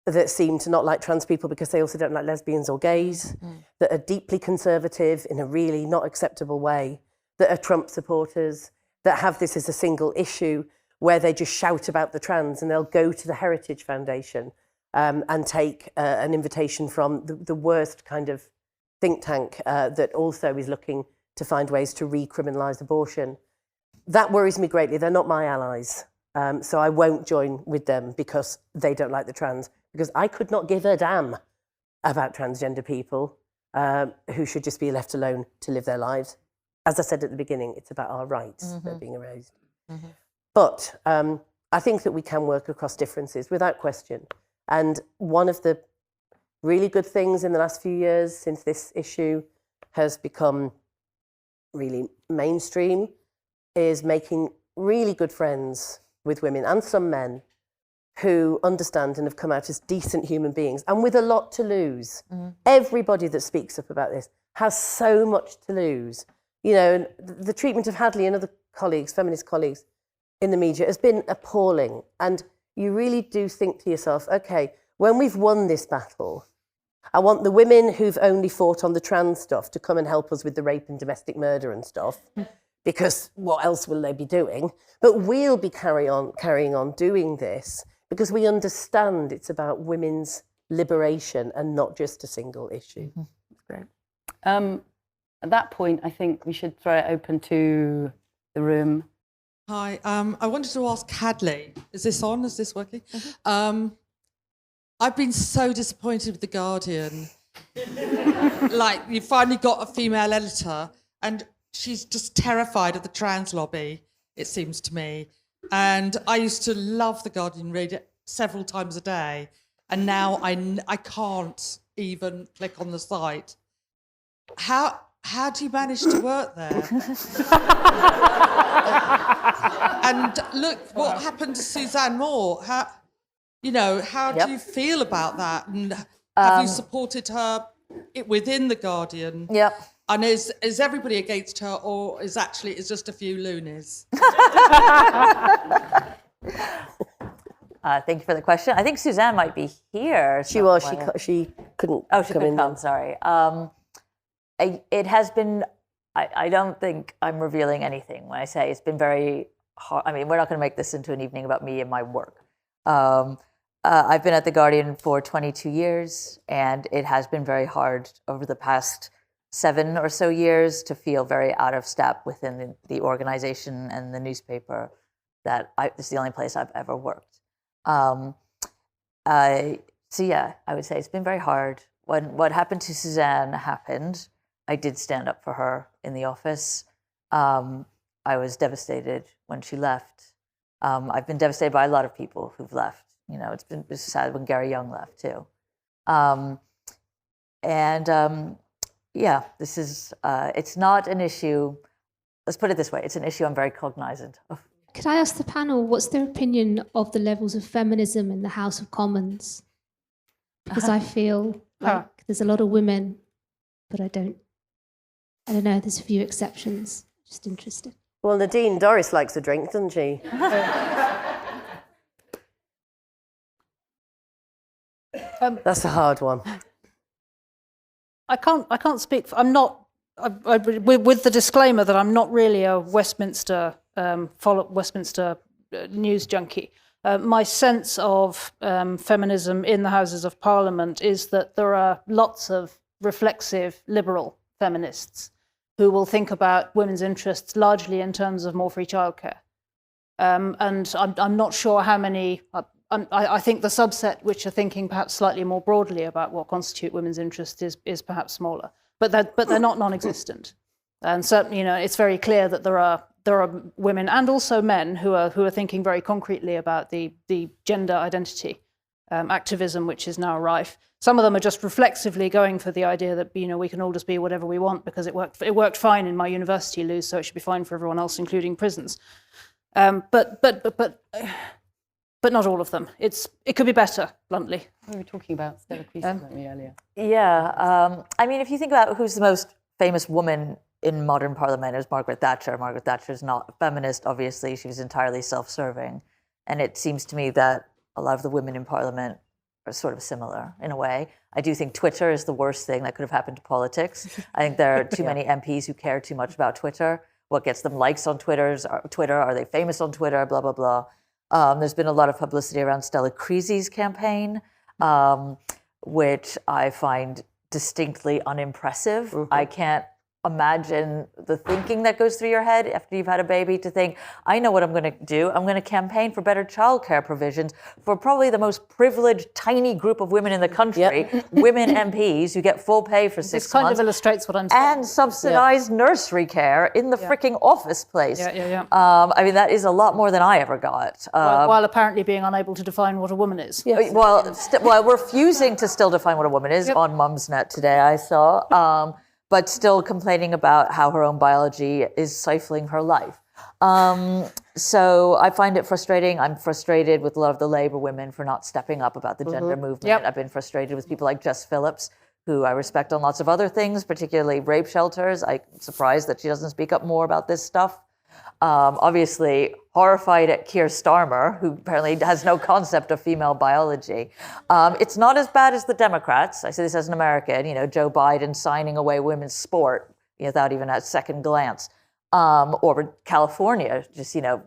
that seem to not like trans people because they also don't like lesbians or gays, that are deeply conservative in a really not acceptable way, that are Trump supporters, that have this as a single issue, where they just shout about the trans, and they'll go to the Heritage Foundation and take an invitation from the worst kind of think tank that also is looking to find ways to recriminalise abortion. That worries me greatly. They're not my allies. So I won't join with them because they don't like the trans, because I could not give a damn about transgender people who should just be left alone to live their lives. As I said at the beginning, it's about our rights that are being erased. But I think that we can work across differences without question. And one of the really good things in the last few years since this issue has become really mainstream is making really good friends with women and some men who understand and have come out as decent human beings and with a lot to lose. Everybody that speaks up about this has so much to lose. You know, the treatment of Hadley and other colleagues, feminist colleagues, in the media has been appalling. And you really do think to yourself, okay, when we've won this battle, I want the women who've only fought on the trans stuff to come and help us with the rape and domestic murder and stuff, because what else will they be doing? But we'll be carrying on doing this because we understand it's about women's liberation and not just a single issue. That's great. At that point, I think we should throw it open to the room. Hi, I wanted to ask Hadley, is this on? Is this working? I've been so disappointed with The Guardian. Like, you finally got a female editor and she's just terrified of the trans lobby, it seems to me. And I used to love The Guardian, read it several times a day, and now I can't even click on the site. How do you manage to work there? And look what happened to Suzanne Moore. You know, how do you feel about that? And have you supported her within The Guardian? Yep. And is everybody against her, or is it's just a few loonies? Thank you for the question. I think Suzanne might be here. She was. She couldn't. Oh, she come couldn't in. come. Sorry. It has been. I don't think I'm revealing anything when I say it's been very hard. I mean, we're not going to make this into an evening about me and my work. I've been at The Guardian for 22 years, and it has been very hard over the past 7 or so years to feel very out of step within the organization and the newspaper. It's the only place I've ever worked. So yeah, I would say it's been very hard. When what happened to Suzanne happened, I did stand up for her in the office. I was devastated when she left. I've been devastated by a lot of people who've left. You know, it's sad when Gary Young left too. Yeah, this is, it's not an issue, let's put it this way, it's an issue I'm very cognizant of. Could I ask the panel, what's their opinion of the levels of feminism in the House of Commons? Because I feel like there's a lot of women, but I don't know, there's a few exceptions. Just interested. Well, Nadine Dorris likes a drink, doesn't she? That's a hard one. I can't speak. I'm not. With the disclaimer that I'm not really a Westminster Westminster news junkie. My sense of feminism in the Houses of Parliament is that there are lots of reflexive liberal feminists who will think about women's interests largely in terms of more free childcare. And I'm not sure how many. I think the subset which are thinking perhaps slightly more broadly about what constitute women's interests is perhaps smaller, but they're not non-existent. And certainly, you know, it's very clear that there are women and also men who are thinking very concretely about the gender identity activism which is now rife. Some of them are just reflexively going for the idea that, you know, we can all just be whatever we want because it worked fine in my university, Lou, so it should be fine for everyone else, including prisons. But not all of them. It could be better, bluntly. We were talking about Stella Creasy earlier. Yeah, I mean, if you think about who's the most famous woman in modern parliament, it was Margaret Thatcher. Margaret Thatcher is not a feminist, obviously. She was entirely self-serving. And it seems to me that a lot of the women in parliament are sort of similar in a way. I do think Twitter is the worst thing that could have happened to politics. I think there are too many MPs who care too much about Twitter. What gets them likes on Twitter? Are they famous on Twitter? Blah, blah, blah. There's been a lot of publicity around Stella Creasey's campaign, which I find distinctly unimpressive. Mm-hmm. I can't imagine the thinking that goes through your head after you've had a baby to think, I know what I'm going to do. I'm going to campaign for better childcare provisions for probably the most privileged, tiny group of women in the country, women MPs who get full pay for 6 months. This kind of illustrates what I'm saying. And subsidized nursery care in the freaking office place. I mean, that is a lot more than I ever got. While apparently being unable to define what a woman is. Yes. Well, refusing to still define what a woman is on Mumsnet today, I saw. But still complaining about how her own biology is stifling her life. So I find it frustrating. I'm frustrated with a lot of the Labour women for not stepping up about the gender movement. I've been frustrated with people like Jess Phillips, who I respect on lots of other things, particularly rape shelters. I'm surprised that she doesn't speak up more about this stuff. Obviously horrified at Keir Starmer, who apparently has no concept of female biology. It's not as bad as the Democrats. I say this as an American, you know, Joe Biden signing away women's sport without even a second glance. Or California, just, you know,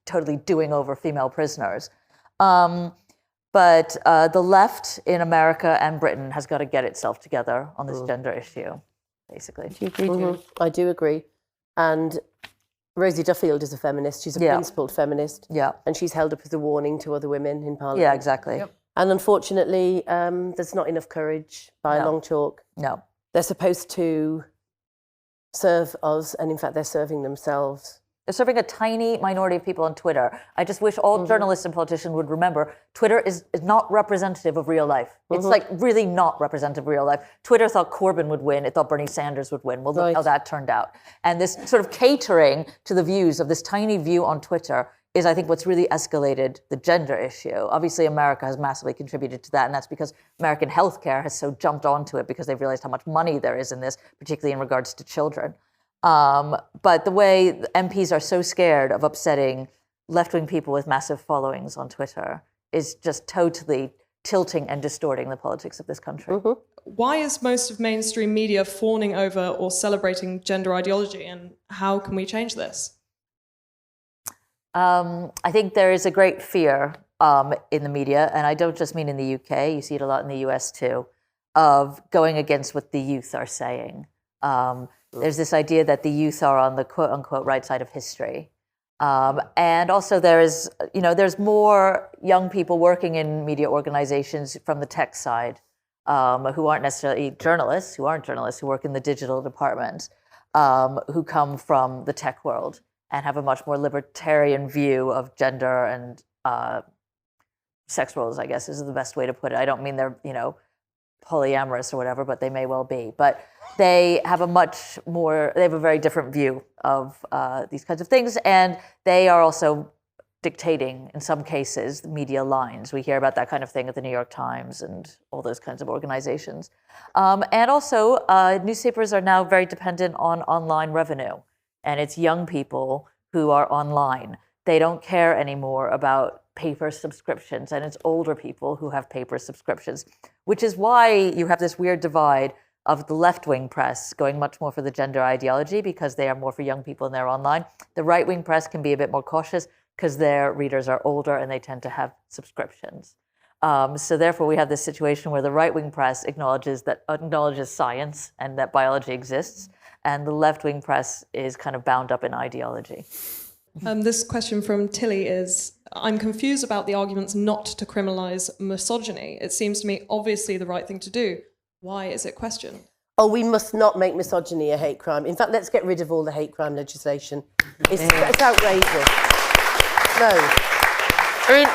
totally doing over female prisoners. But the left in America and Britain has got to get itself together on this gender issue, basically. Do you agree, Julie? I do agree. And Rosie Duffield is a feminist. She's a principled feminist. Yeah. And she's held up as a warning to other women in Parliament. Yeah, exactly. And unfortunately, there's not enough courage by a long chalk. No. They're supposed to serve us, and in fact, they're serving themselves. They're serving a tiny minority of people on Twitter. I just wish all journalists and politicians would remember Twitter is not representative of real life. It's like really not representative of real life. Twitter thought Corbyn would win. It thought Bernie Sanders would win. Well, look how that turned out. And this sort of catering to the views of this tiny view on Twitter is, I think, what's really escalated the gender issue. Obviously, America has massively contributed to that, and that's because American healthcare has so jumped onto it because they've realized how much money there is in this, particularly in regards to children. But the way the MPs are so scared of upsetting left-wing people with massive followings on Twitter is just totally tilting and distorting the politics of this country. Mm-hmm. Why is most of mainstream media fawning over or celebrating gender ideology, and how can we change this? I think there is a great fear in the media, and I don't just mean in the UK, you see it a lot in the US too, of going against what the youth are saying. There's this idea that the youth are on the quote-unquote right side of history. And also there's more young people working in media organizations from the tech side who aren't necessarily journalists, who work in the digital department, who come from the tech world and have a much more libertarian view of gender and sex roles, I guess is the best way to put it. I don't mean they're, polyamorous or whatever, but they may well be. But they have they have a very different view of these kinds of things. And they are also dictating, in some cases, the media lines. We hear about that kind of thing at the New York Times and all those kinds of organizations. And also, newspapers are now very dependent on online revenue. And it's young people who are online. They don't care anymore about paper subscriptions, and it's older people who have paper subscriptions, which is why you have this weird divide of the left-wing press going much more for the gender ideology because they are more for young people and they're online. The right-wing press can be a bit more cautious because their readers are older and they tend to have subscriptions. So therefore, we have this situation where the right-wing press acknowledges science and that biology exists, and the left-wing press is kind of bound up in ideology. This question from Tilly is, I'm confused about the arguments not to criminalise misogyny. It seems to me obviously the right thing to do. Why is it questioned? Oh, we must not make misogyny a hate crime. In fact, let's get rid of all the hate crime legislation. It's outrageous. No. I mean,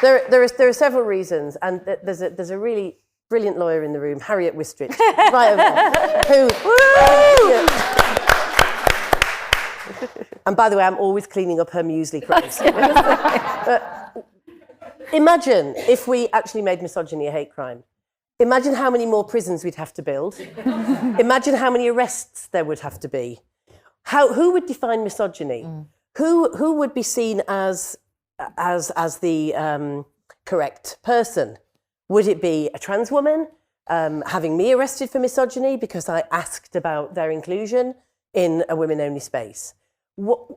there are several reasons, and there's a really brilliant lawyer in the room, Harriet Wistrich, right over there, who... And by the way, I'm always cleaning up her muesli crumbs. Imagine if we actually made misogyny a hate crime. Imagine how many more prisons we'd have to build. Imagine how many arrests there would have to be. Who would define misogyny? Who would be seen as the correct person? Would it be a trans woman having me arrested for misogyny because I asked about their inclusion in a women-only space?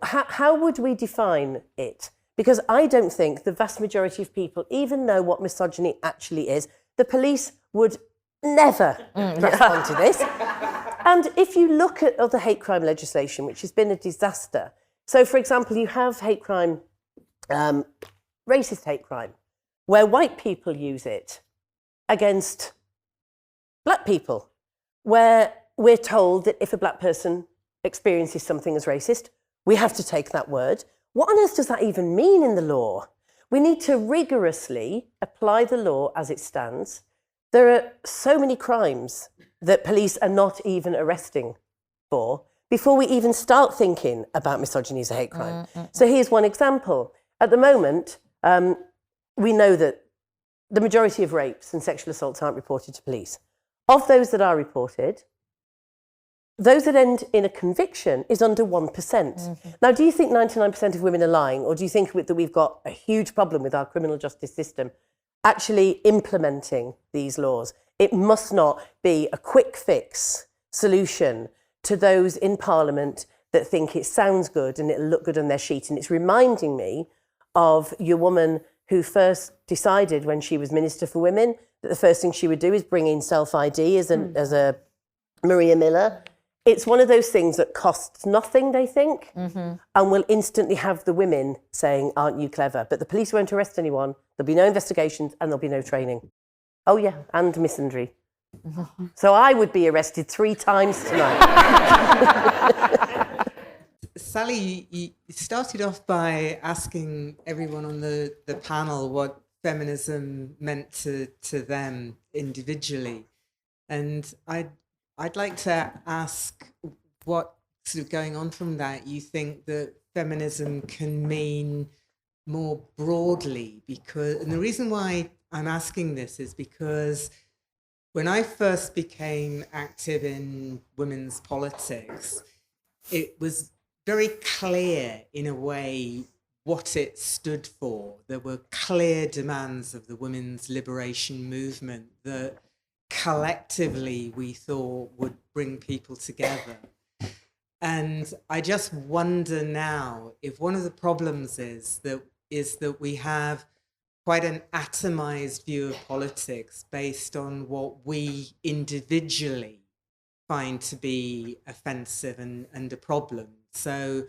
How would we define it? Because I don't think the vast majority of people even know what misogyny actually is. The police would never respond to this. And if you look at other hate crime legislation, which has been a disaster, so for example, you have hate crime, racist hate crime, where white people use it against black people, where we're told that if a black person experiences something as racist, we have to take that word. What on earth does that even mean in the law? We need to rigorously apply the law as it stands. There are so many crimes that police are not even arresting for before we even start thinking about misogyny as a hate crime. So here's one example. At the moment, we know that the majority of rapes and sexual assaults aren't reported to police. Of those that are reported, those that end in a conviction is under 1%. Now, do you think 99% of women are lying, or do you think that we've got a huge problem with our criminal justice system actually implementing these laws? It must not be a quick fix solution to those in Parliament that think it sounds good and it'll look good on their sheet. And it's reminding me of your woman who first decided when she was Minister for Women that the first thing she would do is bring in self-ID as a Maria Miller. It's one of those things that costs nothing, they think, and will instantly have the women saying, aren't you clever? But the police won't arrest anyone. There'll be no investigations and there'll be no training. Oh, yeah, and misandry. So I would be arrested 3 times tonight. Sally, you started off by asking everyone on the panel what feminism meant to them individually. And I'd like to ask what sort of going on from that, you think that feminism can mean more broadly, because, and the reason why I'm asking this is because when I first became active in women's politics, it was very clear in a way what it stood for. There were clear demands of the women's liberation movement that collectively we thought would bring people together. And I just wonder now if one of the problems is that we have quite an atomized view of politics based on what we individually find to be offensive and a problem. So,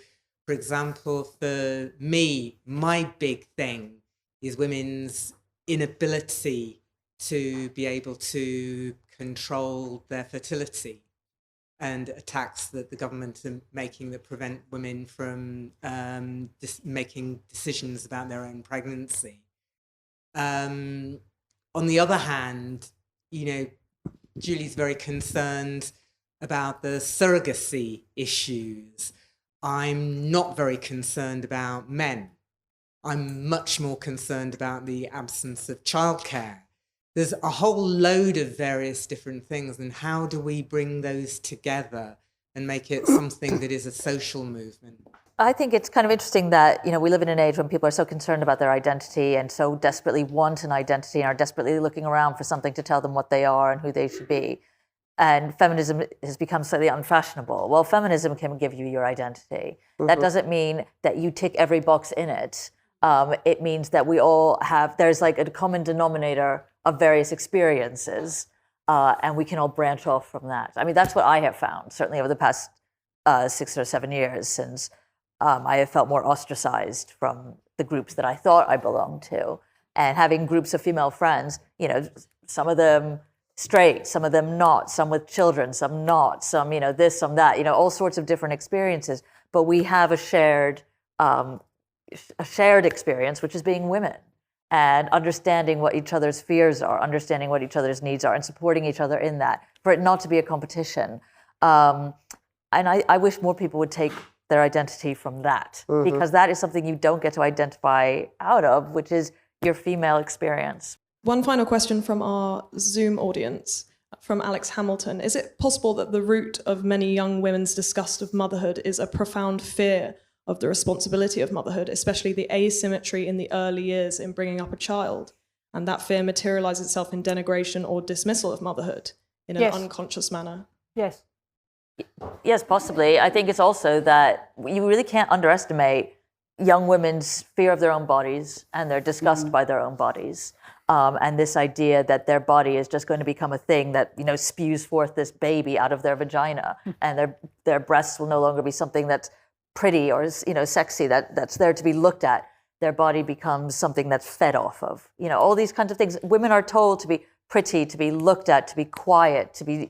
for example, for me, my big thing is women's inability to be able to control their fertility, and attacks that the government are making that prevent women from making decisions about their own pregnancy. On the other hand, Julie's very concerned about the surrogacy issues. I'm not very concerned about men. I'm much more concerned about the absence of childcare. There's a whole load of various different things, and how do we bring those together and make it something that is a social movement? I think it's kind of interesting that, we live in an age when people are so concerned about their identity and so desperately want an identity and are desperately looking around for something to tell them what they are and who they should be. And feminism has become slightly unfashionable. Well, feminism can give you your identity. That doesn't mean that you tick every box in it. It means that we all there's like a common denominator of various experiences, and we can all branch off from that. I mean, that's what I have found, certainly over the past 6 or 7 years, since I have felt more ostracized from the groups that I thought I belonged to. And having groups of female friends, some of them straight, some of them not, some with children, some not, some, this, some that, all sorts of different experiences. But we have a shared experience, which is being women, and understanding what each other's fears are, understanding what each other's needs are, and supporting each other in that, for it not to be a competition. And I wish more people would take their identity from that, because that is something you don't get to identify out of, which is your female experience. One final question from our Zoom audience, from Alex Hamilton. Is it possible that the root of many young women's disgust of motherhood is a profound fear of the responsibility of motherhood, especially the asymmetry in the early years in bringing up a child? And that fear materializes itself in denigration or dismissal of motherhood in an unconscious manner? Yes. Yes, possibly. I think it's also that you really can't underestimate young women's fear of their own bodies and their disgust by their own bodies. And this idea that their body is just going to become a thing that, spews forth this baby out of their vagina, and their breasts will no longer be something that's pretty or, sexy, that's there to be looked at. Their body becomes something that's fed off of, all these kinds of things. Women are told to be pretty, to be looked at, to be quiet, to be,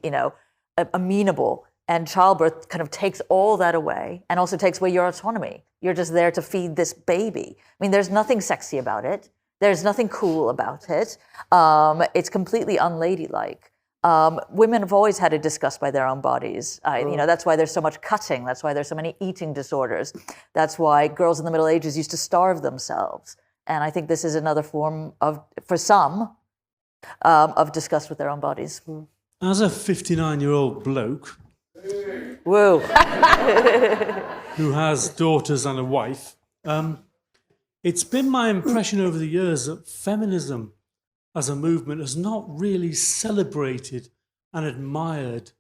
amenable. And childbirth kind of takes all that away, and also takes away your autonomy. You're just there to feed this baby. I mean, there's nothing sexy about it. There's nothing cool about it. It's completely unladylike. Women have always had a disgust by their own bodies. That's why there's so much cutting. That's why there's so many eating disorders. That's why girls in the Middle Ages used to starve themselves. And I think this is another form for some, of disgust with their own bodies. As a 59-year-old bloke, woo, who has daughters and a wife, it's been my impression over the years that feminism as a movement has not really celebrated and admired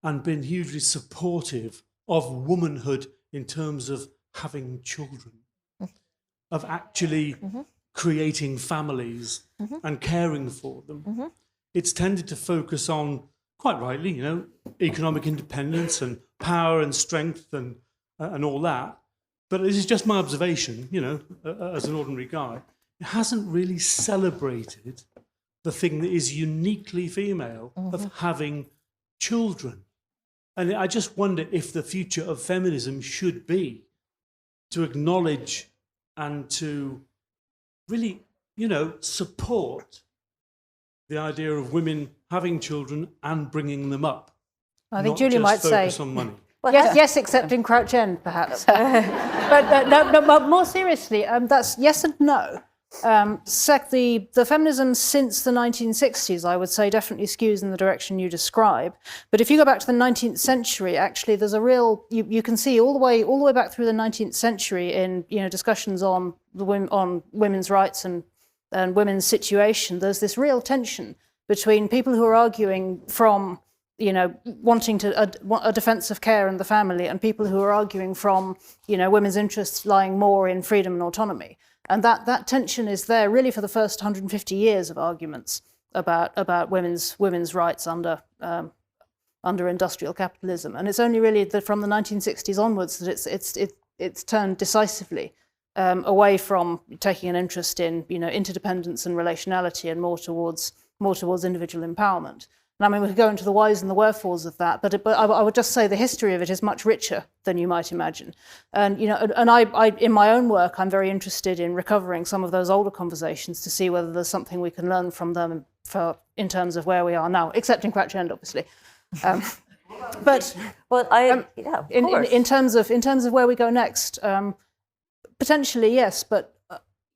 and been hugely supportive of womanhood in terms of having children, of actually creating families and caring for them. It's tended to focus on, quite rightly, economic independence and power and strength and all that. But this is just my observation, as an ordinary guy. It hasn't really celebrated the thing that is uniquely female of having children. And I just wonder if the future of feminism should be to acknowledge and to really, support the idea of women having children and bringing them up. I think not Julie just might say. focus on money. Yes, except in Crouch End, perhaps. but more seriously, that's yes and no. The feminism since the 1960s, I would say, definitely skews in the direction you describe. But if you go back to the 19th century, actually, there's a real you can see all the way back through the 19th century in discussions on women's rights and women's situation. There's this real tension between people who are arguing from wanting a defence of care and the family, and people who are arguing from women's interests lying more in freedom and autonomy. And that tension is there really for the first 150 years of arguments about women's rights under industrial capitalism. And it's only really from the 1960s onwards that it's turned decisively away from taking an interest in interdependence and relationality and more towards individual empowerment. And I mean, we could go into the whys and the wherefores of that, but I would just say the history of it is much richer than you might imagine. And I in my own work, I'm very interested in recovering some of those older conversations to see whether there's something we can learn from them in terms of where we are now, except in Crouch End, obviously. But in terms of where we go next, potentially yes, but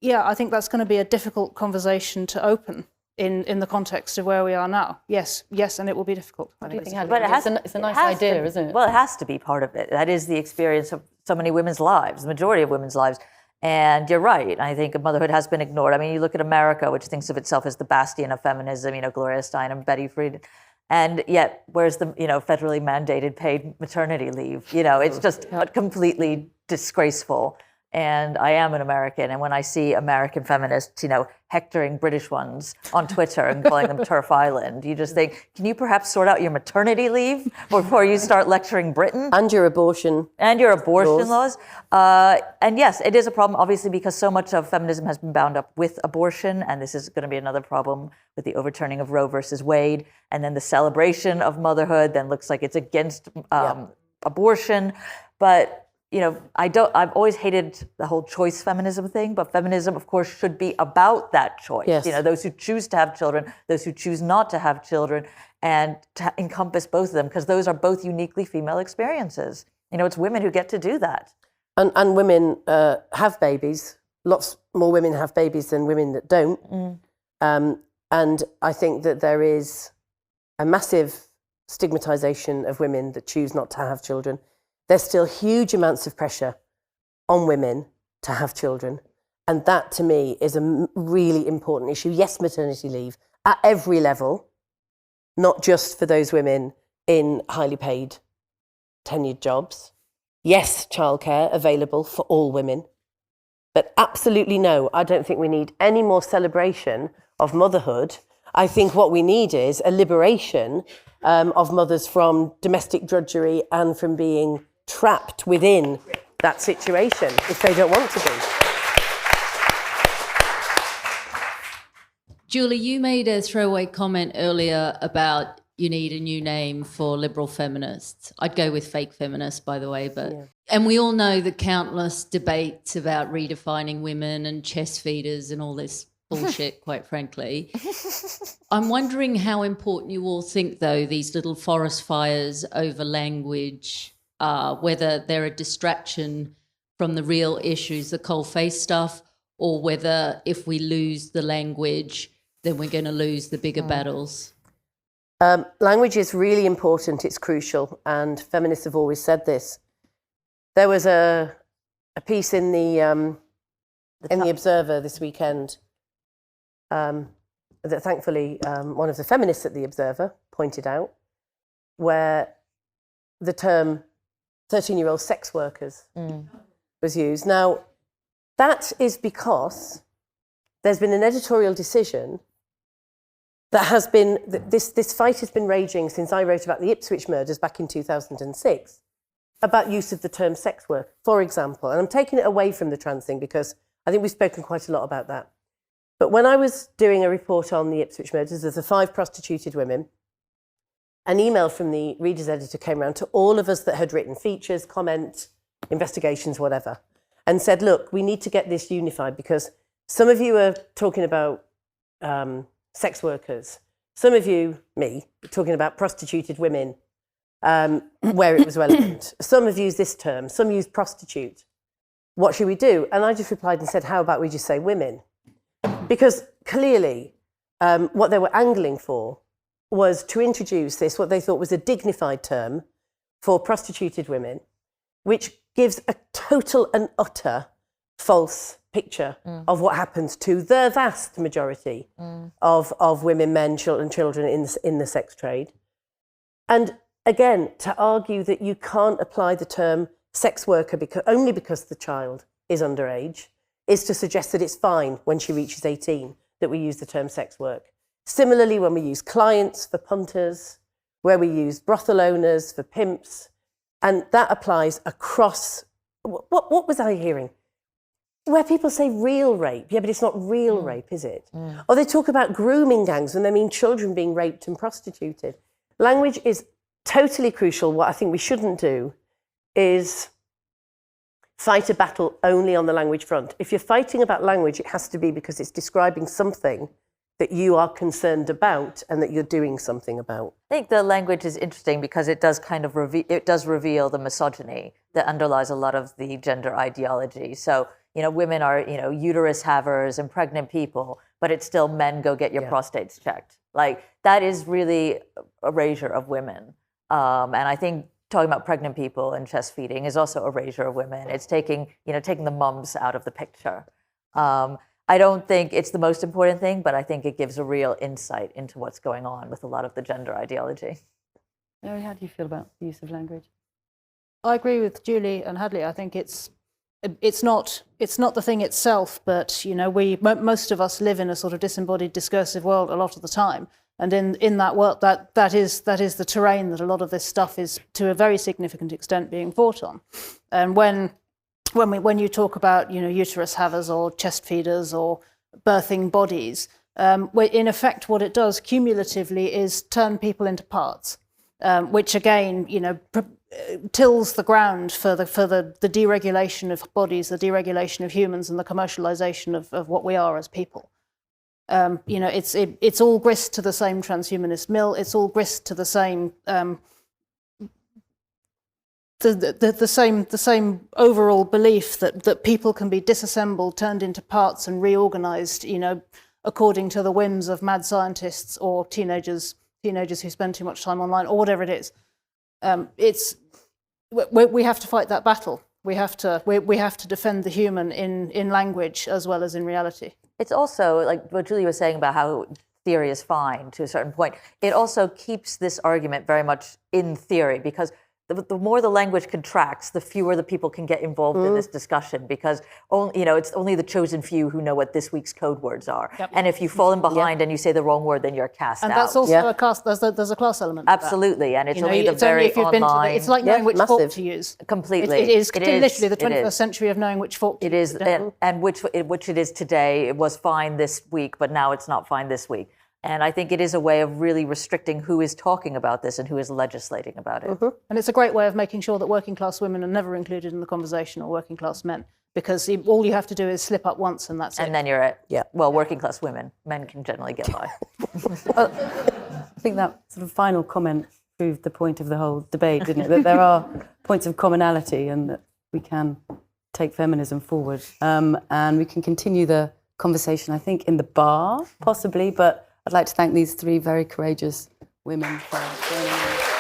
I think that's going to be a difficult conversation to open. In the context of where we are now. Yes, and it will be difficult. But it's a nice idea, isn't it? Well, it has to be part of it. That is the experience of so many women's lives, the majority of women's lives. And you're right. I think motherhood has been ignored. I mean, you look at America, which thinks of itself as the bastion of feminism, Gloria Steinem, Betty Friedan. And yet, where's the, federally mandated paid maternity leave? It's just completely disgraceful. And I am an American, and when I see American feminists, hectoring British ones on Twitter and calling them Turf Island, you just think, can you perhaps sort out your maternity leave before you start lecturing Britain? And your abortion. And your abortion laws. And yes, it is a problem, obviously, because so much of feminism has been bound up with abortion, and this is going to be another problem with the overturning of Roe versus Wade, and then the celebration of motherhood then looks like it's against abortion. But I've always hated the whole choice feminism thing, but feminism, of course, should be about that choice. Yes. Those who choose to have children, those who choose not to have children, and to encompass both of them, because those are both uniquely female experiences. It's women who get to do that. And women have babies. Lots more women have babies than women that don't. And I think that there is a massive stigmatization of women that choose not to have children. There's still huge amounts of pressure on women to have children. And that, to me, is a really important issue. Yes, maternity leave at every level, not just for those women in highly paid, tenured jobs. Yes, childcare available for all women. But absolutely no, I don't think we need any more celebration of motherhood. I think what we need is a liberation of mothers from domestic drudgery and from being trapped within that situation if they don't want to be. Julie, you made a throwaway comment earlier about you need a new name for liberal feminists. I'd go with fake feminists, by the way, but and we all know the countless debates about redefining women and chest feeders and all this bullshit, quite frankly. I'm wondering how important you all think, though, these little forest fires over language whether they're a distraction from the real issues, the coalface stuff, or whether if we lose the language, then we're going to lose the bigger battles. Language is really important. It's crucial. And feminists have always said this. There was a piece in the Observer this weekend that thankfully one of the feminists at the Observer pointed out, where the term 13-year-old sex workers was used. Now, that is because there's been an editorial decision that has been, this fight has been raging since I wrote about the Ipswich murders back in 2006, about use of the term sex work, for example. And I'm taking it away from the trans thing because I think we've spoken quite a lot about that. But when I was doing a report on the Ipswich murders of the 5 prostituted women, an email from the reader's editor came around to all of us that had written features, comment, investigations, whatever, and said, look, we need to get this unified because some of you are talking about sex workers. Some of you, me, are talking about prostituted women where it was relevant. Some have used this term, some use prostitute. What should we do? And I just replied and said, how about we just say women? Because clearly what they were angling for was to introduce this, what they thought was a dignified term for prostituted women, which gives a total and utter false picture of what happens to the vast majority of women, men, children in the sex trade. And again, to argue that you can't apply the term sex worker only because the child is underage is to suggest that it's fine when she reaches 18 that we use the term sex work. Similarly, when we use clients for punters, where we use brothel owners for pimps, and that applies across, what was I hearing? Where people say real rape. Yeah, but it's not real rape, is it? Or they talk about grooming gangs when they mean children being raped and prostituted. Language is totally crucial. What I think we shouldn't do is fight a battle only on the language front. If you're fighting about language, it has to be because it's describing something that you are concerned about and that you're doing something about. I think the language is interesting because it does kind of reveal the misogyny that underlies a lot of the gender ideology. So, you know, women are, you know, uterus havers and pregnant people, but it's still men go get your prostates checked. Like, that is really erasure of women. And I think talking about pregnant people and chest feeding is also erasure of women. It's taking the mums out of the picture. I don't think it's the most important thing, but I think it gives a real insight into what's going on with a lot of the gender ideology. Mary, how do you feel about the use of language? I agree with Julie and Hadley. I think it's not the thing itself, but you know, most of us live in a sort of disembodied discursive world a lot of the time. And in that world, that is the terrain that a lot of this stuff is, to a very significant extent, being fought on. And when you talk about, you know, uterus havers or chest feeders or birthing bodies, in effect, what it does cumulatively is turn people into parts, which again, you know, tills the ground for the deregulation of bodies, the deregulation of humans, and the commercialization of what we are as people. You know, it's all grist to the same transhumanist mill. It's all grist to the same the same overall belief that people can be disassembled, turned into parts, and reorganized. You know, according to the whims of mad scientists or teenagers who spend too much time online, or whatever it is. We have to fight that battle. We have to defend the human in language as well as in reality. It's also, like what Julie was saying about how theory is fine to a certain point, it also keeps this argument very much in theory, because the more the language contracts, the fewer the people can get involved in this discussion, because it's only the chosen few who know what this week's code words are. Yep. And if you've fallen behind and you say the wrong word, then you're cast out. And that's also a class. There's a class element. Absolutely, and it's only the very online. It's like knowing which fork to use. Completely, it is literally the 21st century of knowing which fork to use. It is, and which it is today. It was fine this week, but now it's not fine this week. And I think it is a way of really restricting who is talking about this and who is legislating about it. And it's a great way of making sure that working class women are never included in the conversation, or working class men, because all you have to do is slip up once and that's it. And then you're at, well, working class women. Men can generally get by. I think that sort of final comment proved the point of the whole debate, didn't it? That there are points of commonality and that we can take feminism forward. And we can continue the conversation, I think, in the bar, possibly, but I'd like to thank these three very courageous women for joining me.